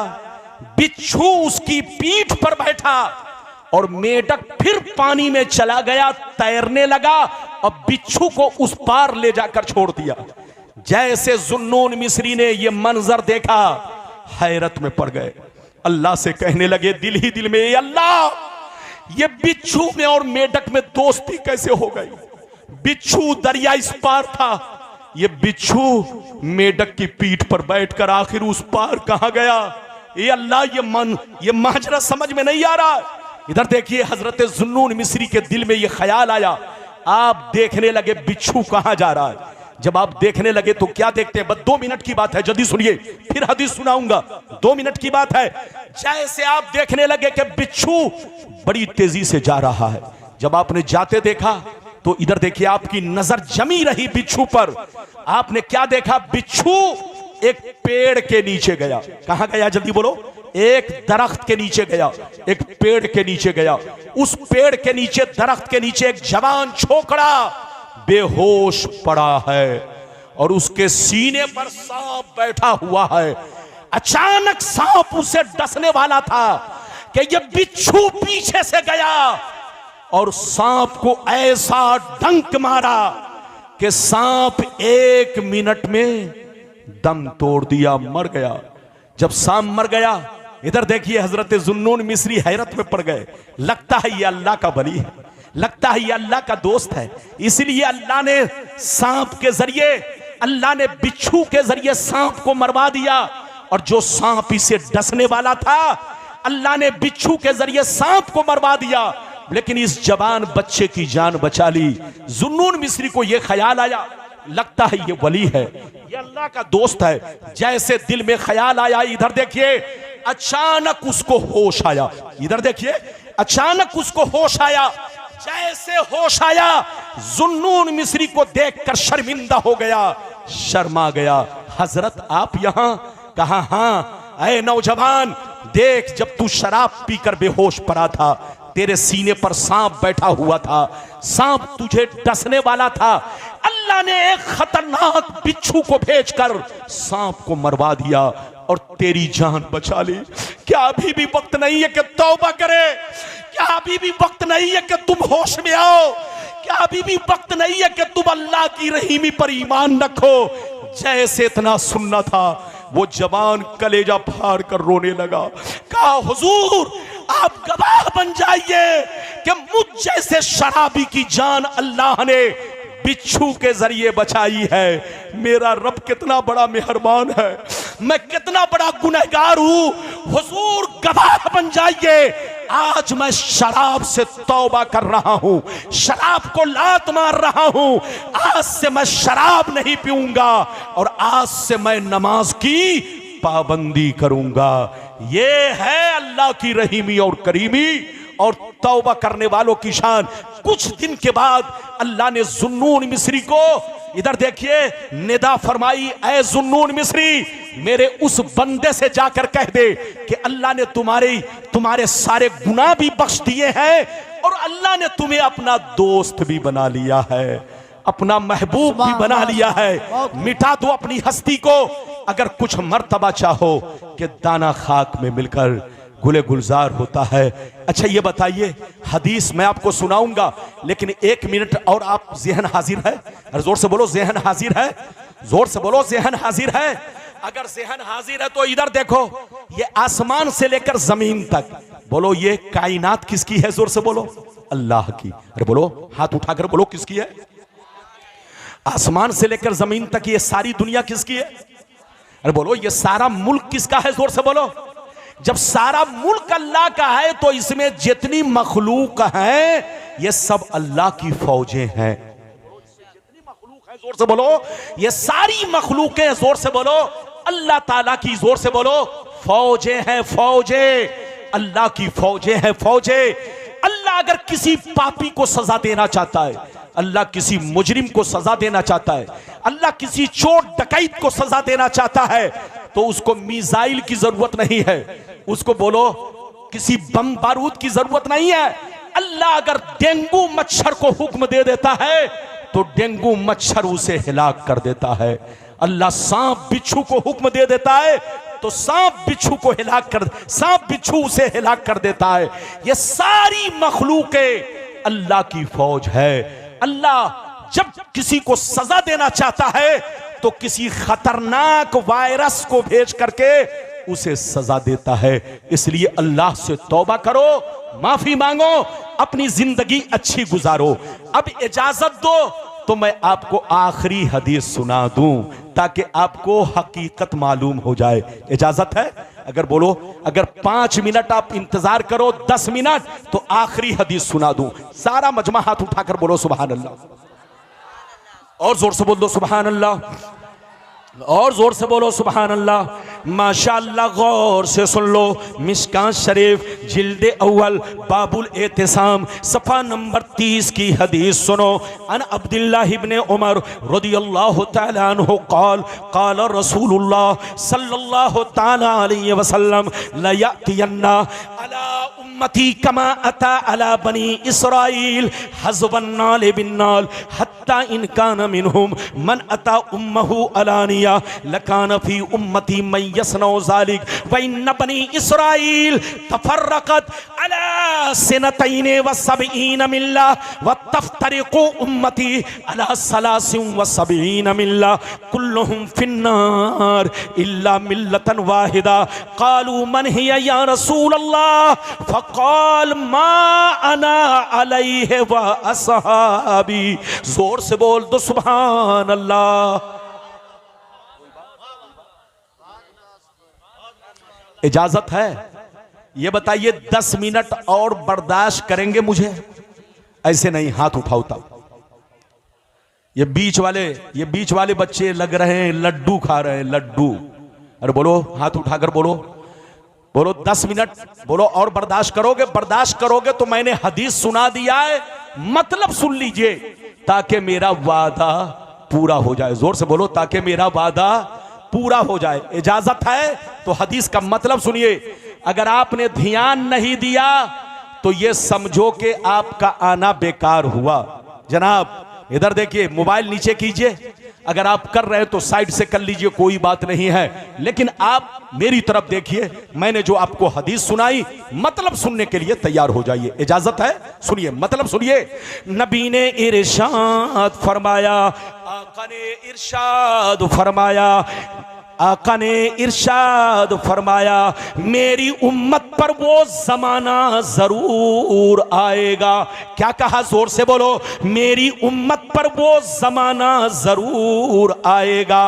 बिच्छू उसकी पीठ पर बैठा और मेढक फिर पानी में चला गया, तैरने लगा और बिच्छू को उस पार ले जाकर छोड़ दिया। जैसे जुन्नून मिस्री ने यह मंजर देखा, हैरत में पड़ गए। अल्लाह से कहने लगे दिल ही दिल में, ये अल्लाह, ये बिच्छू में और मेढक में दोस्ती कैसे हो गई? बिच्छू दरिया इस पार था, ये बिच्छू मेढक की पीठ पर बैठकर आखिर उस पार कहां गया? ये अल्लाह, ये माजरा समझ में नहीं आ रहा। इधर देखिए, हजरत जुन्नून मिस्री के दिल में ये ख्याल आया। आप देखने लगे बिच्छू कहां जा रहा है। जब आप देखने लगे तो क्या देखते हैं? बस 2 मिनट की बात है, जल्दी सुनिए, फिर हदीस सुनाऊंगा। 2 मिनट की बात है। जैसे आप देखने लगे कि बिच्छू बड़ी तेजी से जा रहा है, जब आपने जाते देखा तो इधर देखिए, आपकी नजर जमी रही बिच्छू पर। आपने क्या देखा? बिच्छू एक पेड़ के नीचे गया। कहां गया? जल्दी बोलो। एक दरख्त के नीचे गया, एक पेड़ के नीचे गया। उस पेड़ के नीचे, दरख्त के नीचे एक जवान छोकरा बेहोश पड़ा है और उसके सीने पर सांप बैठा हुआ है। अचानक सांप उसे डसने वाला था कि यह बिच्छू पीछे से गया और सांप को ऐसा डंक मारा कि सांप 1 मिनट में दम तोड़ दिया, मर गया। जब सांप मर गया, इधर देखिए, हजरत जुन्नून मिस्री हैरत में पड़ गए। लगता है ये अल्लाह का वली है, लगता है ये अल्लाह का दोस्त है। इसलिए अल्लाह ने सांप के जरिए, अल्लाह ने बिच्छू के जरिए सांप को मरवा दिया। और जो सांप इसे डसने वाला था, अल्लाह ने बिच्छू के जरिए सांप को मरवा दिया, लेकिन इस जवान बच्चे की जान बचा ली। जुन्नून मिस्री को यह ख्याल आया, लगता है ये वली है, ये अल्लाह का दोस्त है। जैसे दिल में ख्याल आया, इधर देखिए, अचानक उसको होश आया। इधर देखिए, अचानक उसको होश आया। जैसे होश आया, जुन्नून मिस्री को देखकर शर्मिंदा हो गया, शर्मा गया। हजरत आप यहां? कहा हां। ऐ नौजवान, देख, जब तू शराब पीकर बेहोश पड़ा था, तेरे सीने पर सांप बैठा हुआ था, सांप तुझे डसने वाला था। अल्लाह ने एक खतरनाक बिच्छू को भेजकर सांप को मरवा दिया और तेरी जान बचा ली। क्या अभी भी वक्त नहीं है कि तौबा करे? क्या अभी भी वक्त नहीं है कि तुम होश में आओ? क्या अभी भी वक्त नहीं है कि तुम अल्लाह की रहीमी पर ईमान रखो? जैसे इतना सुनना था, वो जवान कलेजा फाड़ कर रोने लगा। कहा, हुजूर, आप गवाह बन जाइए कि मुझ जैसे शराबी की जान अल्लाह ने बिच्छू के जरिए बचाई है। मेरा रब कितना बड़ा मेहरबान है, मैं कितना बड़ा गुनहगार हूं। हुजूर गवाह बन जाइए, आज मैं शराब से तौबा कर रहा हूं, शराब को लात मार रहा हूं। आज से मैं शराब नहीं पीऊंगा और आज से मैं नमाज की पाबंदी करूंगा। ये है अल्लाह की रहीमी और करीमी और तौबा करने वालों की शान। कुछ दिन के बाद अल्लाह ने जुन्नून मिस्री को, इधर देखिए, निदा फरमाई, ऐ जुन्नून मिस्री, मेरे उस बंदे से जाकर कह दे कि अल्लाह ने तुम्हारे सारे गुनाह भी बख्श दिए हैं और अल्लाह ने तुम्हें अपना दोस्त भी बना लिया है, अपना महबूब भी बना लिया है। मिटा दो अपनी हस्ती को। अगर कुछ मर्तबा चाहो कि दाना खाक में मिलकर गुले गुलजार होता है। अच्छा ये बताइए, हदीस मैं आपको सुनाऊंगा, लेकिन 1 मिनट और आप ज़हन हाजिर है? जोर से बोलो, ज़हन हाजिर है? जोर से बोलो, ज़हन हाजिर है? अगर ज़हन हाजिर है तो इधर देखो, ये आसमान से लेकर जमीन तक, बोलो ये कायनात किसकी है? जोर से बोलो, अल्लाह की। अरे बोलो, हाथ उठाकर बोलो, किसकी है? आसमान से लेकर जमीन तक ये सारी दुनिया किसकी है? अरे बोलो, ये सारा मुल्क किसका है? जोर से बोलो। जब सारा मुल्क अल्लाह का है तो इसमें जितनी मखलूक है ये सब अल्लाह की फौजें हैं। जितनी मखलूक है, जोर से बोलो, ये सारी मखलूकें, जोर से बोलो, अल्लाह ताला की। जोर से बोलो, फौजें हैं, फौजें, अल्लाह की फौजें हैं, फौजें। अल्लाह अगर किसी पापी को सजा देना चाहता है, अल्लाह किसी मुजरिम को सजा देना चाहता है, अल्लाह किसी चोर डकैत को सजा देना चाहता है, तो उसको मिसाइल की जरूरत नहीं है, उसको बोलो किसी बम बारूद की जरूरत नहीं है। अल्लाह अगर डेंगू मच्छर को हुक्म दे देता है तो डेंगू मच्छर उसे हिलाक कर देता है। अल्लाह सांप बिच्छू को हुक्म दे देता है तो सांप बिच्छू को हिलाक कर, सांप बिच्छू उसे हिलाक कर देता है। ये सारी मखलूकें अल्लाह की फौज है। अल्लाह जब किसी को सजा देना चाहता है तो किसी खतरनाक वायरस को भेज करके उसे सजा देता है। इसलिए अल्लाह से तौबा करो, माफी मांगो, अपनी जिंदगी अच्छी गुजारो। अब इजाजत दो तो मैं आपको आखिरी हदीस सुना दूं ताकि आपको हकीकत मालूम हो जाए। इजाजत है? अगर बोलो, अगर 5 मिनट आप इंतजार करो, 10 मिनट, तो आखिरी हदीस सुना दूं। सारा मजमा हाथ उठाकर बोलो सुभान अल्लाह, और जोर से बोल दो सुभान अल्लाह, और जोर से बोलो सुभान अल्लाह। माशाअल्लाह, गौर से सुन लो। मिशकात शरीफ जिल्द अव्वल बाबुल एतिसाम सफ़ा नंबर 30 की हदीस सुनो। अन अब्दुल्लाह इब्ने उमर रदियल्लाहु तआला अन्हु क़ाल क़ाल रसूलुल्लाह सल्लल्लाहु तआला अलैहि वसल्लम ला यअतियन्ना अला उम्मती कमा अता अला बनी इसराइल हज़बन नाल बिन नाल हत्ता इन कान मिनहुम मन अता उम्महु अलानिया लकान फी उम्मती मन यसनौ ज़ालिक व इन बनी इसराइल तफर्रक़त अला सनतैन व सबईन मिल्ला व तफ्तरिक़ु उम्मती अला सलासिन व सबईन मिल्ला कुल्लुहुम फिन्नार इल्ला मिल्लतन वाहिदा। क़ालू मन हिया या रसूल अल्लाह? फ़क़ाल मा अना अलैहि व अस्हाबी। जोर से बोल दो सुभान अल्लाह। इजाजत है? ये बताइए 10 मिनट और बर्दाश्त करेंगे मुझे? ऐसे नहीं, हाथ उठाओ तब। ये बीच वाले बच्चे लग रहे हैं लड्डू खा रहे हैं, लड्डू। अरे बोलो, हाथ उठाकर बोलो, बोलो 10 मिनट बोलो और बर्दाश्त करोगे? बर्दाश्त करोगे तो मैंने हदीस सुना दिया है, मतलब सुन लीजिए ताकि मेरा वादा पूरा हो जाए। जोर से बोलो, ताकि मेरा वादा पूरा हो जाए। इजाजत है? तो हदीस का मतलब सुनिए। अगर आपने ध्यान नहीं दिया तो यह समझो कि आपका आना बेकार हुआ। जनाब इधर देखिए, मोबाइल नीचे कीजिए, अगर आप कर रहे हैं तो साइड से कर लीजिए, कोई बात नहीं है, लेकिन आप मेरी तरफ देखिए। मैंने जो आपको हदीस सुनाई, मतलब सुनने के लिए तैयार हो जाइए। इजाजत है? सुनिए, मतलब सुनिए। नबी ने इरशाद फरमाया, आका ने इरशाद फरमाया, आका ने इरशाद फरमाया, मेरी उम्मत पर वो जमाना जरूर आएगा। क्या कहा? जोर से बोलो, मेरी उम्मत पर वो जमाना जरूर आएगा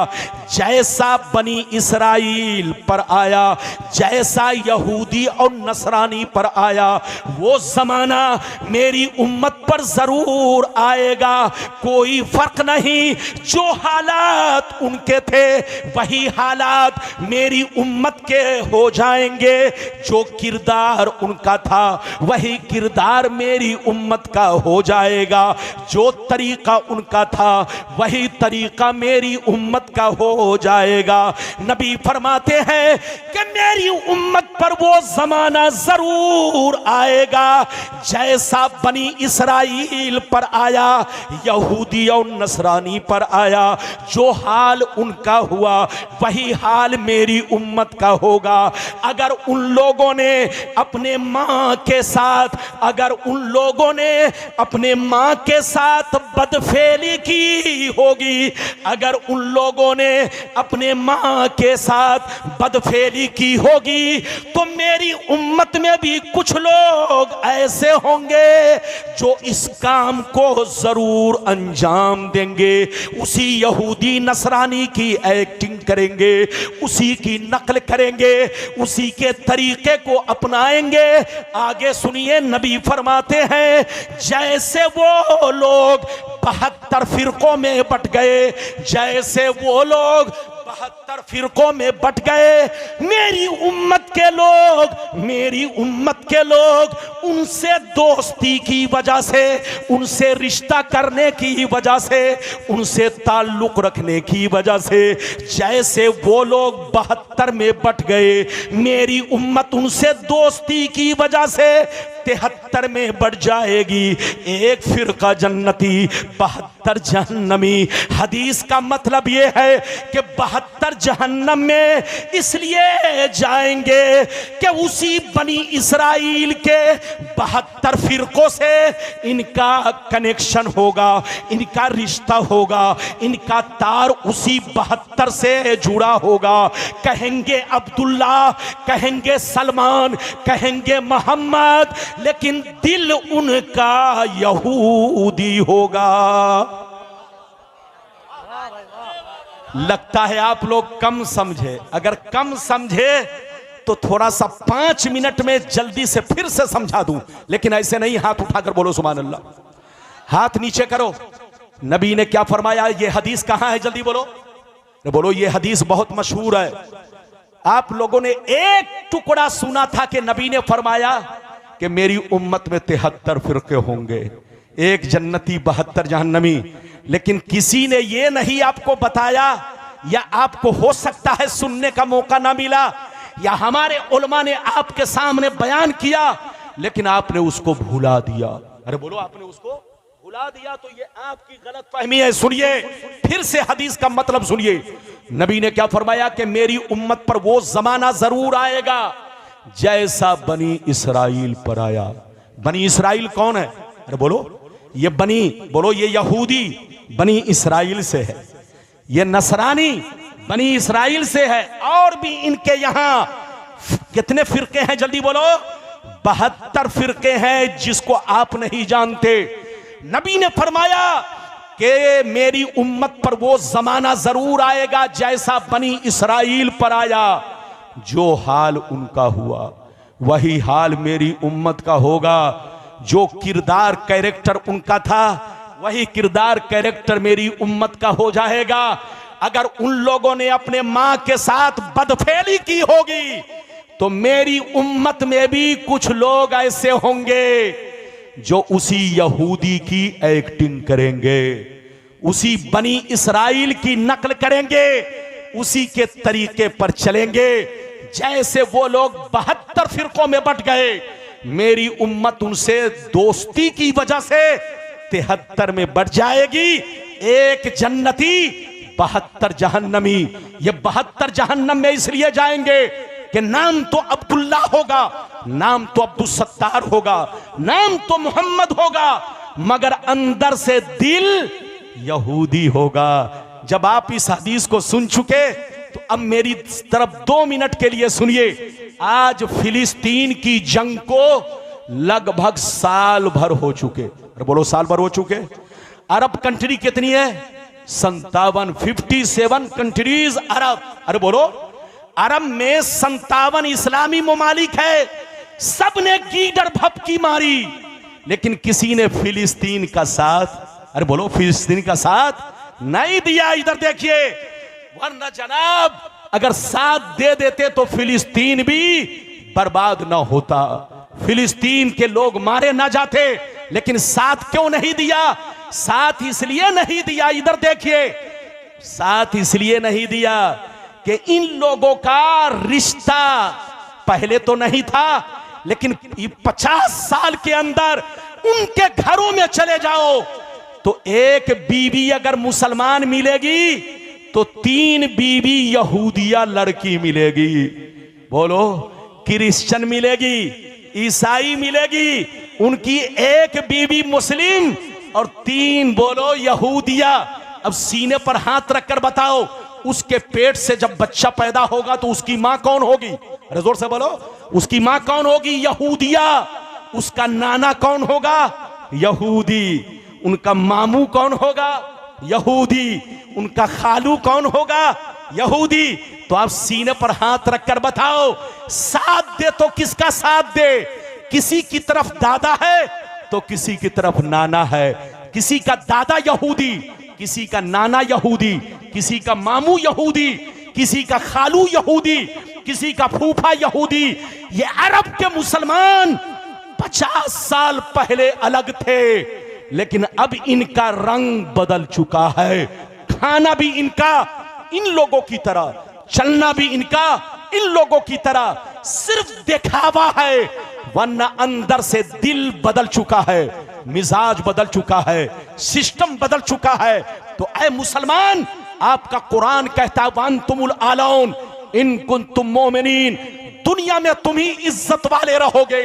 जैसा बनी इसराइल पर आया, जैसा यहूदी और नसरानी पर आया, वो जमाना मेरी उम्मत पर जरूर आएगा। कोई फर्क नहीं, जो हालात उनके थे वही हालात मेरी उम्मत के हो जाएंगे। जो किरदार उनका था वही किरदार मेरी उम्मत का हो जाएगा। जो तरीका उनका था वही तरीका मेरी उम्मत का हो जाएगा। नबी फरमाते हैं कि मेरी उम्मत पर वो जमाना जरूर आएगा जैसा बनी इसराइल इसराइल पर आया, यहूदी और नसरानी पर आया, जो हाल उनका हुआ वही हाल मेरी उम्मत का होगा। अगर उन लोगों ने अपने माँ के साथ, अगर उन लोगों ने अपने माँ के साथ बदफेली की होगी, अगर उन लोगों ने अपने माँ के साथ बदफेली की होगी, तो मेरी उम्मत में भी कुछ लोग ऐसे होंगे जो इस काम को जरूर अंजाम देंगे। उसी यहूदी नसरानी की एक्टिंग करेंगे, उसी की नकल करेंगे, उसी के तरीके को अपनाएंगे। आगे सुनिए, नबी फरमाते हैं जैसे वो लोग 72 फिरकों में बट गए, जैसे वो लोग 72 फिरकों में बट गए, मेरी उम्मत के लोग उनसे दोस्ती की वजह से, उनसे रिश्ता करने की वजह से, उनसे ताल्लुक रखने की वजह से, जैसे वो लोग 72 में बट गए, मेरी उम्मत उनसे दोस्ती की वजह से 73 में बढ़ जाएगी। एक फिरका जन्नती, 72 जहन्नमी। हदीस का मतलब यह है कि 72 जहन्नम में इसलिए जाएंगे कि उसी बनी इसराइल के 72 फिरकों से इनका कनेक्शन होगा, इनका रिश्ता होगा, इनका तार उसी 72 से जुड़ा होगा। कहेंगे अब्दुल्ला, कहेंगे सलमान, कहेंगे मोहम्मद, लेकिन दिल उनका यहूदी होगा। लगता है आप लोग कम समझे। अगर कम समझे तो थोड़ा सा 5 मिनट में जल्दी से फिर से समझा दूं, लेकिन ऐसे नहीं। हाथ उठाकर बोलो सुभान अल्लाह, हाथ नीचे करो। नबी ने क्या फरमाया? ये हदीस कहां है? जल्दी बोलो, बोलो। ये हदीस बहुत मशहूर है। आप लोगों ने एक टुकड़ा सुना था कि नबी ने फरमाया कि मेरी उम्मत में 73 फिरके होंगे, एक जन्नती 72 जहन्नमी। लेकिन किसी ने यह नहीं आपको बताया, या आपको हो सकता है सुनने का मौका ना मिला, या हमारे उलमा ने आपके सामने बयान किया लेकिन आपने उसको भुला दिया। अरे बोलो, आपने उसको भुला दिया तो ये आपकी गलत फहमी है। सुनिए फिर से हदीस का मतलब सुनिए। नबी ने क्या फरमाया कि मेरी उम्मत पर वो जमाना जरूर आएगा जैसा बनी इसराइल पर आया। बनी इसराइल कौन है? अरे बोलो, ये बनी, बोलो, ये यहूदी बनी इसराइल से है, ये नसरानी बनी इसराइल से है, और भी इनके यहां कितने फिरके हैं? जल्दी बोलो। 72 फिरके हैं जिसको आप नहीं जानते। नबी ने फरमाया कि मेरी उम्मत पर वो जमाना जरूर आएगा जैसा बनी इसराइल पर आया। जो हाल उनका हुआ वही हाल मेरी उम्मत का होगा। जो किरदार कैरेक्टर उनका था वही किरदार कैरेक्टर मेरी उम्मत का हो जाएगा। अगर उन लोगों ने अपने मां के साथ बदफेली की होगी तो मेरी उम्मत में भी कुछ लोग ऐसे होंगे जो उसी यहूदी की एक्टिंग करेंगे, उसी बनी इसराइल की नकल करेंगे, उसी के तरीके पर चलेंगे। जैसे वो लोग 72 फिरकों में बट गए, मेरी उम्मत उनसे दोस्ती की वजह से 73 में बढ़ जाएगी। एक जन्नती 72 जहन्नमी। ये 72 जहन्नम में इसलिए जाएंगे कि नाम तो अब्दुल्ला होगा, नाम तो अब्दुल सत्तार होगा, नाम तो मोहम्मद होगा, मगर अंदर से दिल यहूदी होगा। जब आप इस हदीस को सुन चुके तो अब मेरी तरफ 2 मिनट के लिए सुनिए। आज फिलिस्तीन की जंग को लगभग साल भर हो चुके। अरे बोलो, साल भर हो चुके। अरब कंट्री कितनी है? 57 कंट्रीज अरब। अरे बोलो, अरब में 57 इस्लामी ममालिक है। सब ने गीदड़ भपकी मारी, लेकिन किसी ने फिलिस्तीन का साथ, अरे बोलो, फिलिस्तीन का साथ नहीं दिया। इधर देखिए, वरना जनाब अगर साथ दे देते तो फिलिस्तीन भी बर्बाद ना होता, फिलिस्तीन के लोग मारे ना जाते। लेकिन साथ क्यों नहीं दिया? साथ इसलिए नहीं दिया, इधर देखिए, साथ इसलिए नहीं दिया कि इन लोगों का रिश्ता पहले तो नहीं था, लेकिन 50 साल के अंदर उनके घरों में चले जाओ तो एक बीवी अगर मुसलमान मिलेगी तो 3 बीवी यहूदिया लड़की मिलेगी। बोलो, क्रिश्चियन मिलेगी, ईसाई मिलेगी, उनकी एक बीवी मुस्लिम और 3 बोलो यहूदिया। अब सीने पर हाथ रखकर बताओ, उसके पेट से जब बच्चा पैदा होगा तो उसकी मां कौन होगी? अरे जोर से बोलो, उसकी मां कौन होगी? यहूदिया। उसका नाना कौन होगा? यहूदी। उनका मामू कौन होगा? यहूदी। उनका खालू कौन होगा? यहूदी। तो आप सीने पर हाथ रखकर बताओ, साथ दे तो किसका साथ दे? किसी की तरफ दादा है तो किसी की तरफ नाना है। किसी का दादा यहूदी, किसी का नाना यहूदी, किसी का मामू यहूदी, किसी का खालू यहूदी, किसी का फूफा यहूदी। ये अरब के मुसलमान 50 साल पहले अलग थे, लेकिन अब इनका रंग बदल चुका है। खाना भी इनका इन लोगों की तरह, चलना भी इनका इन लोगों की तरह, सिर्फ दिखावा है, वरना अंदर से दिल बदल चुका है, मिजाज बदल चुका है, सिस्टम बदल चुका है। तो ऐ मुसलमान, आपका कुरान कहता है वअंतुमुल आलौन इन कुंतुम मोमिनीन, दुनिया में तुम ही इज्जत वाले रहोगे,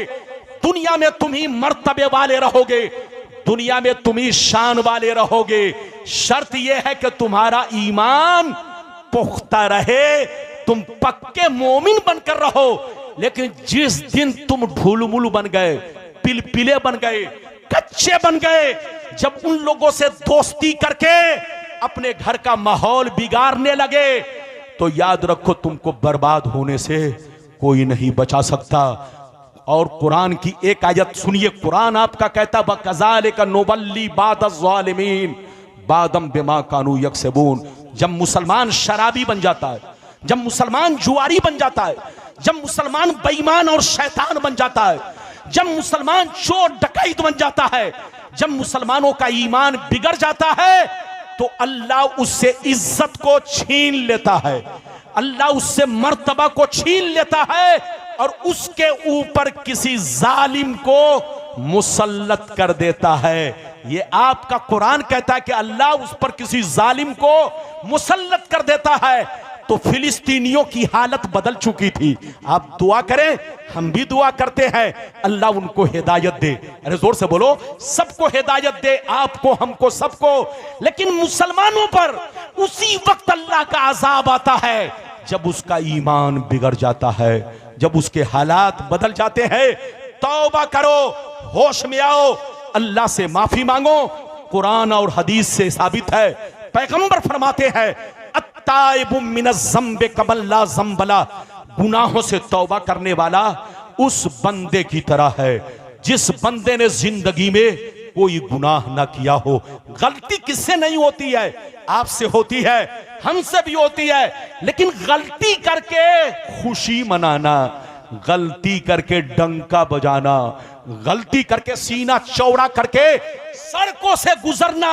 दुनिया में तुम ही मर्तबे वाले रहोगे, दुनिया में तुम ही शान वाले रहोगे। शर्त यह है कि तुम्हारा ईमान पुख्ता रहे, तुम पक्के मोमिन बनकर रहो। लेकिन जिस दिन तुम ढुलमुल बन गए, पिलपिले बन गए, कच्चे बन गए, जब उन लोगों से दोस्ती करके अपने घर का माहौल बिगाड़ने लगे, तो याद रखो तुमको बर्बाद होने से कोई नहीं बचा सकता। और कुरान की एक आयत सुनिए, कुरान आपका कहता बकज़ालिका नुबल्ली बादज़्ज़ालिमीन बादम बिमा कानू यक्सबून। जब मुसलमान शराबी बन जाता है, जब मुसलमान जुआरी बन जाता है, जब मुसलमान बेईमान और शैतान बन जाता है, जब मुसलमान चोर डकैत बन जाता है, जब मुसलमानों का ईमान बिगड़ जाता है, तो अल्लाह उससे इज्जत को छीन लेता है, अल्लाह उससे मर्तबा को छीन लेता है और उसके ऊपर किसी जालिम को मुसल्लत कर देता है। ये आपका कुरान कहता है कि अल्लाह उस पर किसी जालिम को मुसल्लत कर देता है। तो फिलिस्तीनियों की हालत बदल चुकी थी। आप दुआ करें, हम भी दुआ करते हैं, अल्लाह उनको हिदायत दे। अरे जोर से बोलो, सबको हिदायत दे, आपको, हमको, सबको। लेकिन मुसलमानों पर उसी वक्त अल्लाह का अजाब आता है जब उसका ईमान बिगड़ जाता है, जब उसके हालात बदल जाते हैं। तौबा करो, होश में आओ, अल्लाह से माफी मांगो। कुरान और हदीस से साबित है, पैगंबर फरमाते हैं अत्ताइबु मिनज़्ज़म्बि कमल ला ज़म्बला, गुनाहों से तौबा करने वाला उस बंदे की तरह है जिस बंदे ने जिंदगी में कोई गुनाह ना किया हो। गलती किससे नहीं होती है? आपसे होती है, हमसे भी होती है। लेकिन गलती करके खुशी मनाना, गलती करके डंका बजाना, गलती करके सीना चौड़ा करके सड़कों से गुजरना,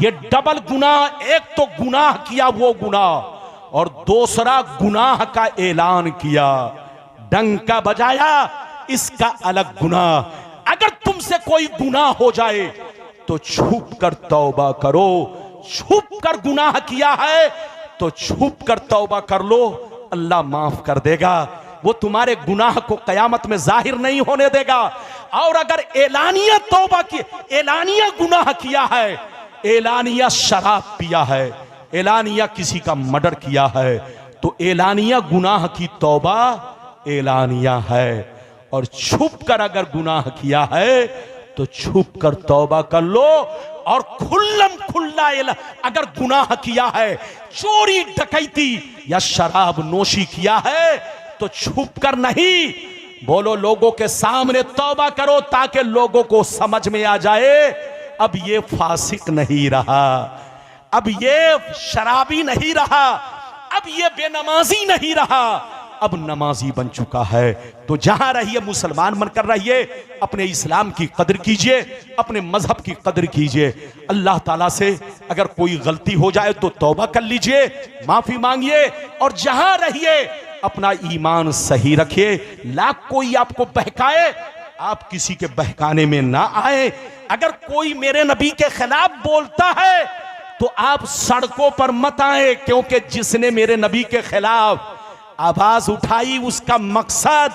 ये डबल गुनाह। एक तो गुनाह किया वो गुनाह, और दूसरा गुनाह का ऐलान किया, डंका बजाया, इसका अलग गुनाह। अगर तुमसे कोई गुनाह हो जाए तो छुप कर तौबा करो। छुप कर गुनाह किया है तो छुप कर तौबा कर लो, अल्लाह माफ कर देगा। वो तुम्हारे गुनाह को कयामत में जाहिर नहीं होने देगा। और अगर एलानिया तौबा की, एलानिया गुनाह किया है, एलानिया शराब पिया है, एलानिया किसी का मर्डर किया है, तो एलानिया गुनाह की तौबा एलानिया है। और छुप कर अगर गुनाह किया है तो छुप कर तौबा कर लो। और खुल्लम खुल्ला अगर गुनाह किया है, चोरी डकैती या शराब नोशी किया है, तो छुप कर नहीं, बोलो लोगों के सामने तौबा करो, ताकि लोगों को समझ में आ जाए अब ये फासिक नहीं रहा, अब ये शराबी नहीं रहा, अब ये बेनमाजी नहीं रहा, अब नमाजी बन चुका है। तो जहां रहिए मुसलमान बनकर रहिए, अपने इस्लाम की कदर कीजिए, अपने मजहब की कदर कीजिए। अल्लाह ताला से अगर कोई गलती हो जाए तो तौबा कर लीजिए, माफी मांगिए, और जहां रहिए अपना ईमान सही रखिए। लाख कोई आपको बहकाए, आप किसी के बहकाने में ना आए। अगर कोई मेरे नबी के खिलाफ बोलता है तो आप सड़कों पर मत आए, क्योंकि जिसने मेरे नबी के खिलाफ आवाज उठाई उसका मकसद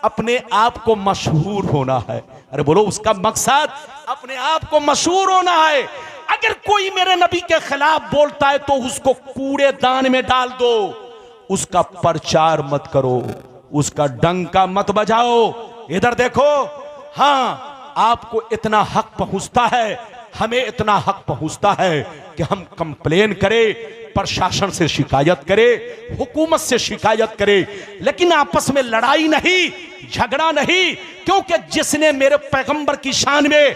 अपने आप को मशहूर होना है। अरे बोलो, उसका मकसद अपने आप को मशहूर होना है। अगर कोई मेरे नबी के खिलाफ बोलता है तो उसको कूड़ेदान में डाल दो, उसका प्रचार मत करो, उसका डंका मत बजाओ। इधर देखो, हां आपको इतना हक पहुंचता है, हमें इतना हक पहुंचता है कि हम कंप्लेन करें, प्रशासन से शिकायत करें, हुकूमत से शिकायत करें, लेकिन आपस में लड़ाई नहीं, झगड़ा नहीं। क्योंकि जिसने मेरे पैगंबर की शान में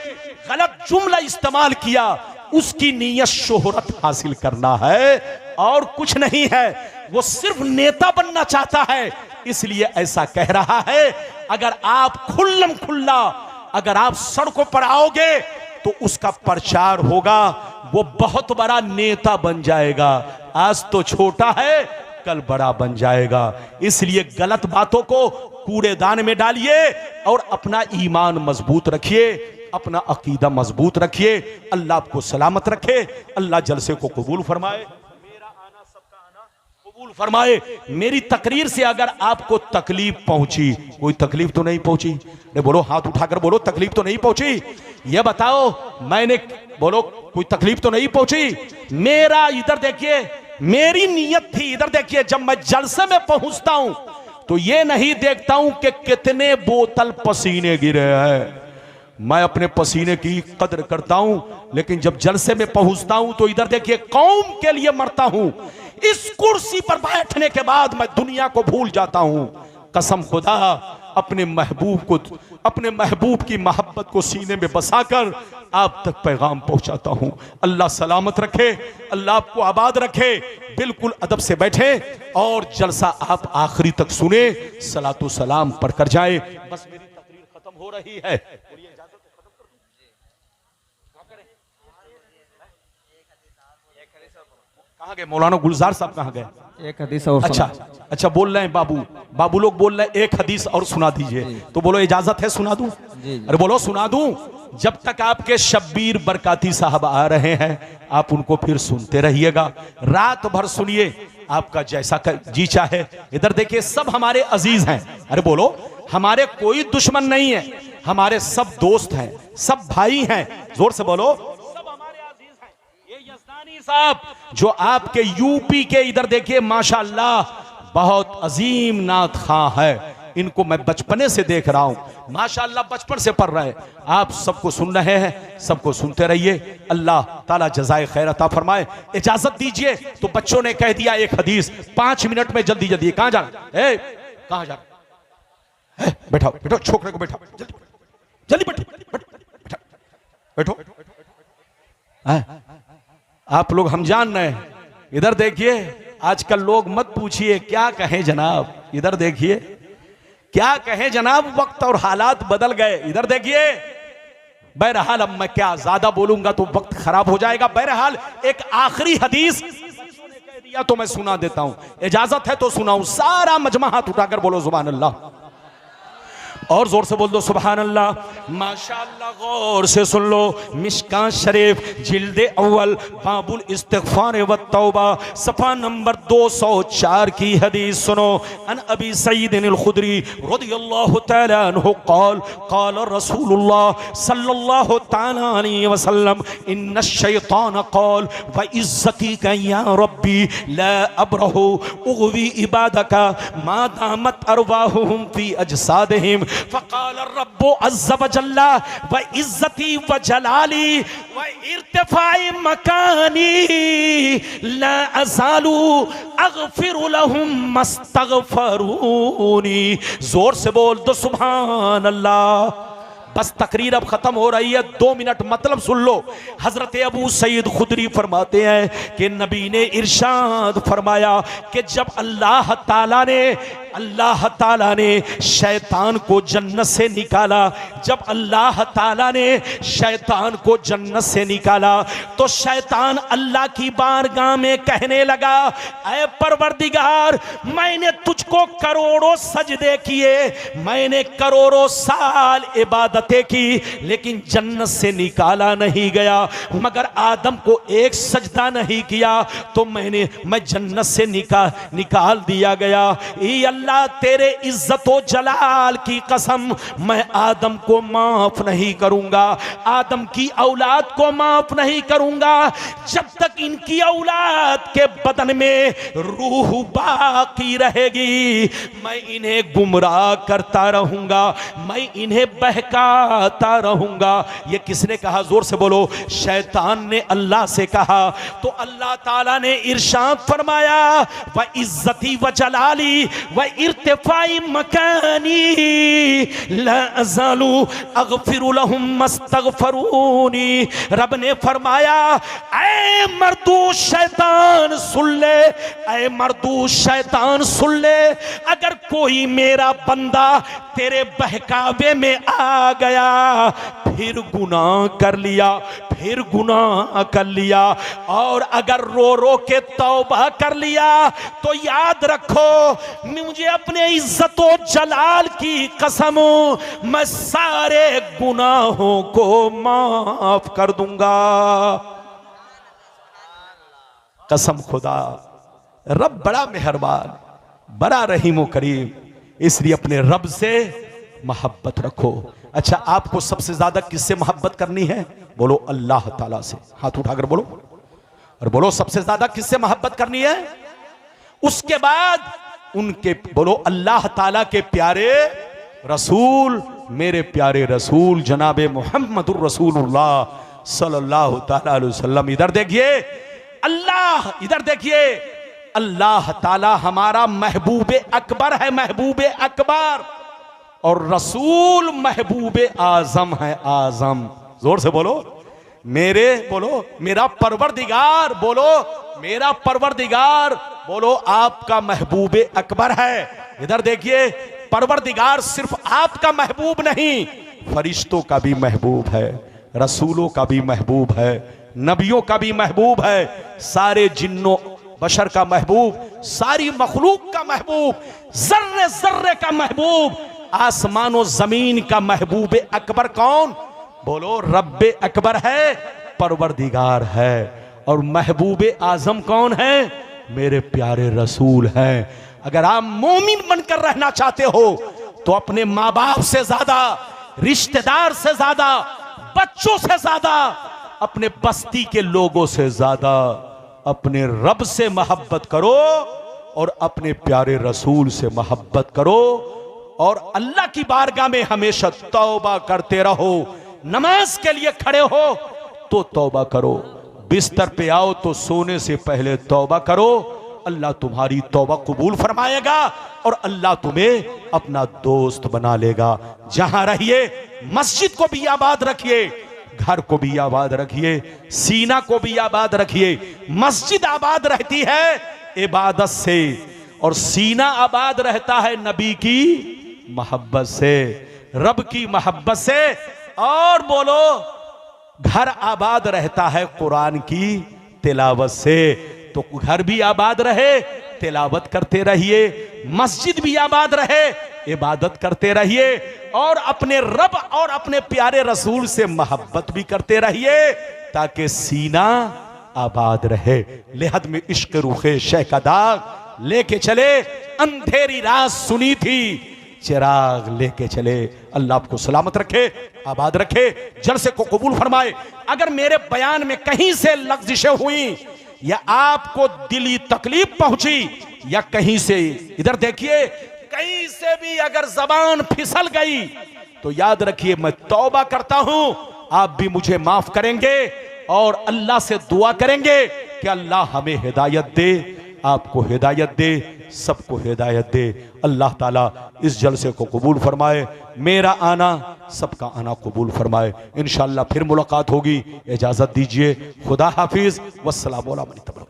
गलत जुमला इस्तेमाल किया उसकी नीयत शोहरत हासिल करना है और कुछ नहीं है। वो सिर्फ नेता बनना चाहता है, इसलिए ऐसा कह रहा है। अगर आप खुल्लम खुल्ला अगर आप सड़कों पर आओगे तो उसका प्रचार होगा, वो बहुत बड़ा नेता बन जाएगा। आज तो छोटा है, कल बड़ा बन जाएगा। इसलिए गलत बातों को कूड़ेदान में डालिए और अपना ईमान मजबूत रखिए, अपना अकीदा मजबूत रखिए। अल्लाह आपको सलामत रखे, अल्लाह जलसे को कबूल फरमाए, मेरा आना सबका आना कबूल फरमाए। मेरी तकरीर से अगर आपको तकलीफ पहुंची, कोई तकलीफ तो नहीं पहुंची? नहीं बोलो, हाथ उठाकर बोलो, तकलीफ तो नहीं पहुंची। ये बताओ, मैंने बोलो कोई तकलीफ तो नहीं पहुंची। मेरा इधर देखिए, मेरी नीयत थी, इधर देखिए, जब मैं जलसे में पहुंचता हूं तो ये नहीं देखता हूं कि कितने बोतल पसीने गिरे हैं। मैं अपने पसीने की कदर करता हूं, लेकिन जब जलसे में पहुंचता हूं तो इधर देखिए, कौम के लिए मरता हूं। इस कुर्सी पर बैठने के बाद मैं दुनिया को भूल जाता हूं। कसम खुदा, अपने महबूब की मोहब्बत को सीने में बसाकर आप तक पैगाम पहुंचाता हूं। अल्लाह सलामत रखे, अल्लाह आपको आबाद रखे। बिल्कुल अदब से बैठे और जलसा आप आखिरी तक सुने, सलातो सलाम पढ़कर जाए। बस मेरी तकरीर खत्म हो रही है, कहाँ गए मौलाना गुलजार साहब, कहाँ गए? एक हदीस और अच्छा बोल रहे हैं बाबू लोग बोल रहे हैं एक हदीस और सुना दीजिए। तो बोलो इजाजत है, सुना दूं? अरे बोलो सुना दूं। जब तक आपके शब्बीर बरकाती साहब आ रहे हैं आप उनको फिर सुनते रहिएगा, रात भर सुनिए, आपका जैसा जी चाहे। इधर देखिए, सब हमारे अजीज हैं। अरे बोलो, हमारे कोई दुश्मन नहीं है, हमारे सब दोस्त हैं, सब भाई हैं। जोर से बोलो, सब हमारे अजीज हैं। ये यज़दानी साहब जो आपके यूपी के, इधर देखिए माशाअल्लाह बहुत अजीम नात खां है, इनको मैं बचपने से देख रहा हूं, माशाअल्लाह बचपन से पढ़ रहे हैं। आप सबको सुन रहे हैं, सबको सुनते रहिए। अल्लाह ताला जज़ाए खैर अता फरमाए। इजाजत दीजिए। तो बच्चों ने कह दिया एक हदीस, 5 मिनट में जल्दी जल्दी। कहां जा रहे, कहां जा रहे? बैठाओ बैठो, छोकरे को बैठाओ, जल्दी जल्दी बैठो। आप लोग हम जान रहे हैं। इधर देखिए, आजकल लोग मत पूछिए क्या कहें जनाब, इधर देखिए क्या कहें जनाब, वक्त और हालात बदल गए। इधर देखिए, बहरहाल अब मैं क्या ज्यादा बोलूंगा तो वक्त खराब हो जाएगा। बहरहाल एक आखिरी हदीस कह दिया तो मैं सुना देता हूं, इजाजत है तो सुनाऊं। सारा मजमा हाथ उठाकर बोलो सुभान अल्लाह, और जोर से बोल दो सुभान अल्लाह। माशाअल्लाह, गौर से सुन लो। मिशकात शरीफ जिल्दे अव्वल बाबुल इस्तिग़फ़ार व तौबा सफ़ा नंबर 204 की हदीस सुनो। अन अबी सईद अल खुदरी रज़ियल्लाहु तआला अन्हु क़ाल क़ाल रसूलुल्लाह सल्लल्लाहु तआला अलैहि वसल्लम इन्न शैतान क़ाल व इज़्ज़ती का या रब्बी ला अब्रहु उग़वी इबादका मा दामत अरवाहुहुम फी अजसादिहिम फ़क़ाल रब्बु अज़्ज़ व जल्ला व इज़्ज़ती व जलाली व इर्तिफ़ाई मकानी ला अज़ालू अग़फ़िरु लहुम मस्तग़फ़रूनी। जोर से बोल दो सुभान अल्लाह। बस तकरीर अब खत्म हो रही है, 2 मिनट मतलब सुन लो। हजरत अबू सईद खुदरी फरमाते हैं कि नबी ने इरशाद फरमाया कि जब अल्लाह ताला ने शैतान को जन्नत से निकाला, जब अल्लाह ताला ने शैतान को जन्नत से निकाला तो शैतान अल्लाह की बारगाह में कहने लगा, ऐ परवरदिगार, मैंने तुझको करोड़ों सजदे किए, मैंने करोड़ों साल इबादतें की, लेकिन जन्नत से निकाला नहीं गया, मगर आदम को एक सजदा नहीं किया तो मैं जन्नत से निकाल दिया गया। ई अल्लाह, तेरे इज्जतो जलाल की कसम, मैं आदम को माफ नहीं करूंगा, आदम की औलाद को माफ नहीं करूंगा जब तक इनकी औलाद के बदन में रूह बाकी रहेगी। मैं इन्हें गुमराह करता रहूंगा, मैं इन्हें बहकाता रहूंगा। ये किसने कहा? जोर से बोलो। शैतान ने अल्लाह से कहा। तो अल्लाह ताला ने इरशाद फरमाया, व इज्जती व जलाली व इर्तिफाई मकानी ला अज़ालू अग़फ़िरु लहुम मस्तग़फ़रूनी। रब ने फरमाया, ऐ मरदूद शैतान सुन ले, ऐ मरदूद शैतान सुन ले, अगर कोई मेरा बंदा तेरे बहकावे में आ गया, फिर गुनाह कर लिया, फिर गुनाह कर लिया, और अगर रो रो के तौबा कर लिया तो याद रखो, मुझे अपने इज्जतो जलाल की कसम, मैं सारे गुनाहों को माफ कर दूंगा। कसम खुदा, रब बड़ा मेहरबान, बड़ा रहीम करीम, इसलिए अपने रब से मोहब्बत रखो। अच्छा, आपको सबसे ज्यादा किससे मोहब्बत करनी है? बोलो अल्लाह ताला से। हाथ उठाकर बोलो और बोलो सबसे ज्यादा किससे मोहब्बत करनी है? उसके बाद उनके बोलो अल्लाह ताला के प्यारे रसूल, मेरे प्यारे रसूल जनाबे मोहम्मदुर रसूलुल्लाह सल्लल्लाहु ताला अलैहि वसल्लम। इधर देखिए अल्लाह, इधर देखिए अल्लाह ताला हमारा महबूब अकबर है, महबूब अकबर, और रसूल महबूब आजम है, आजम। जोर से बोलो मेरे, बोलो मेरा परवरदिगार, बोलो मेरा परवरदिगार, बोलो आपका महबूब अकबर है। इधर देखिए, परवरदिगार सिर्फ आपका महबूब नहीं, फरिश्तों का भी महबूब है, रसूलों का भी महबूब है, नबियों का भी महबूब है, सारे जिन्नों बशर का महबूब, सारी मखलूक का महबूब, जर्रे जर्रे का महबूब, आसमानो जमीन का महबूब अकबर कौन? बोलो रब्बे अकबर है, परवरदिगार है। और महबूब आजम कौन है? मेरे प्यारे रसूल हैं। अगर आप मोमिन बनकर रहना चाहते हो तो अपने माँ बाप से ज्यादा, रिश्तेदार से ज्यादा, बच्चों से ज्यादा, अपने बस्ती के लोगों से ज्यादा अपने रब से मोहब्बत करो और अपने प्यारे रसूल से मोहब्बत करो, और अल्लाह की बारगाह में हमेशा तौबा करते रहो। नमाज के लिए खड़े हो तो तौबा करो, बिस्तर पे आओ तो सोने से पहले तौबा करो। अल्लाह तुम्हारी तौबा कबूल फरमाएगा और अल्लाह तुम्हें अपना दोस्त बना लेगा। जहां रहिए मस्जिद को भी आबाद रखिए, घर को भी आबाद रखिए, सीना को भी आबाद रखिए। मस्जिद आबाद रहती है इबादत से, और सीना आबाद रहता है नबी की मोहब्बत से, रब की मोहब्बत से, और बोलो घर आबाद रहता है कुरान की तिलावत से। तो घर भी आबाद रहे, तिलावत करते रहिए, मस्जिद भी आबाद रहे, इबादत करते रहिए, और अपने रब और अपने प्यारे रसूल से मोहब्बत भी करते रहिए ताकि सीना आबाद रहे। लेहद में इश्क रुखे शह का दाग लेके चले, अंधेरी रात सुनी थी चिराग लेके चले। अल्लाह आपको सलामत रखे, आबाद रखे, जलसे को कबूल फरमाए। अगर मेरे बयान में कहीं से लग़ज़िशें हुई या आपको दिली तकलीफ पहुंची या कहीं से, इधर देखिए, कहीं से भी अगर जबान फिसल गई तो याद रखिए मैं तौबा करता हूं, आप भी मुझे माफ करेंगे और अल्लाह से दुआ करेंगे कि अल्लाह हमें हिदायत दे, आपको हिदायत दे। सबको हिदायत दे। अल्लाह ताला इस जलसे को कबूल फरमाए, मेरा आना सबका आना कबूल फरमाए। इंशाअल्लाह फिर मुलाकात होगी, इजाज़त दीजिए, खुदा हाफिज़, वस्सलामु अलैकुम।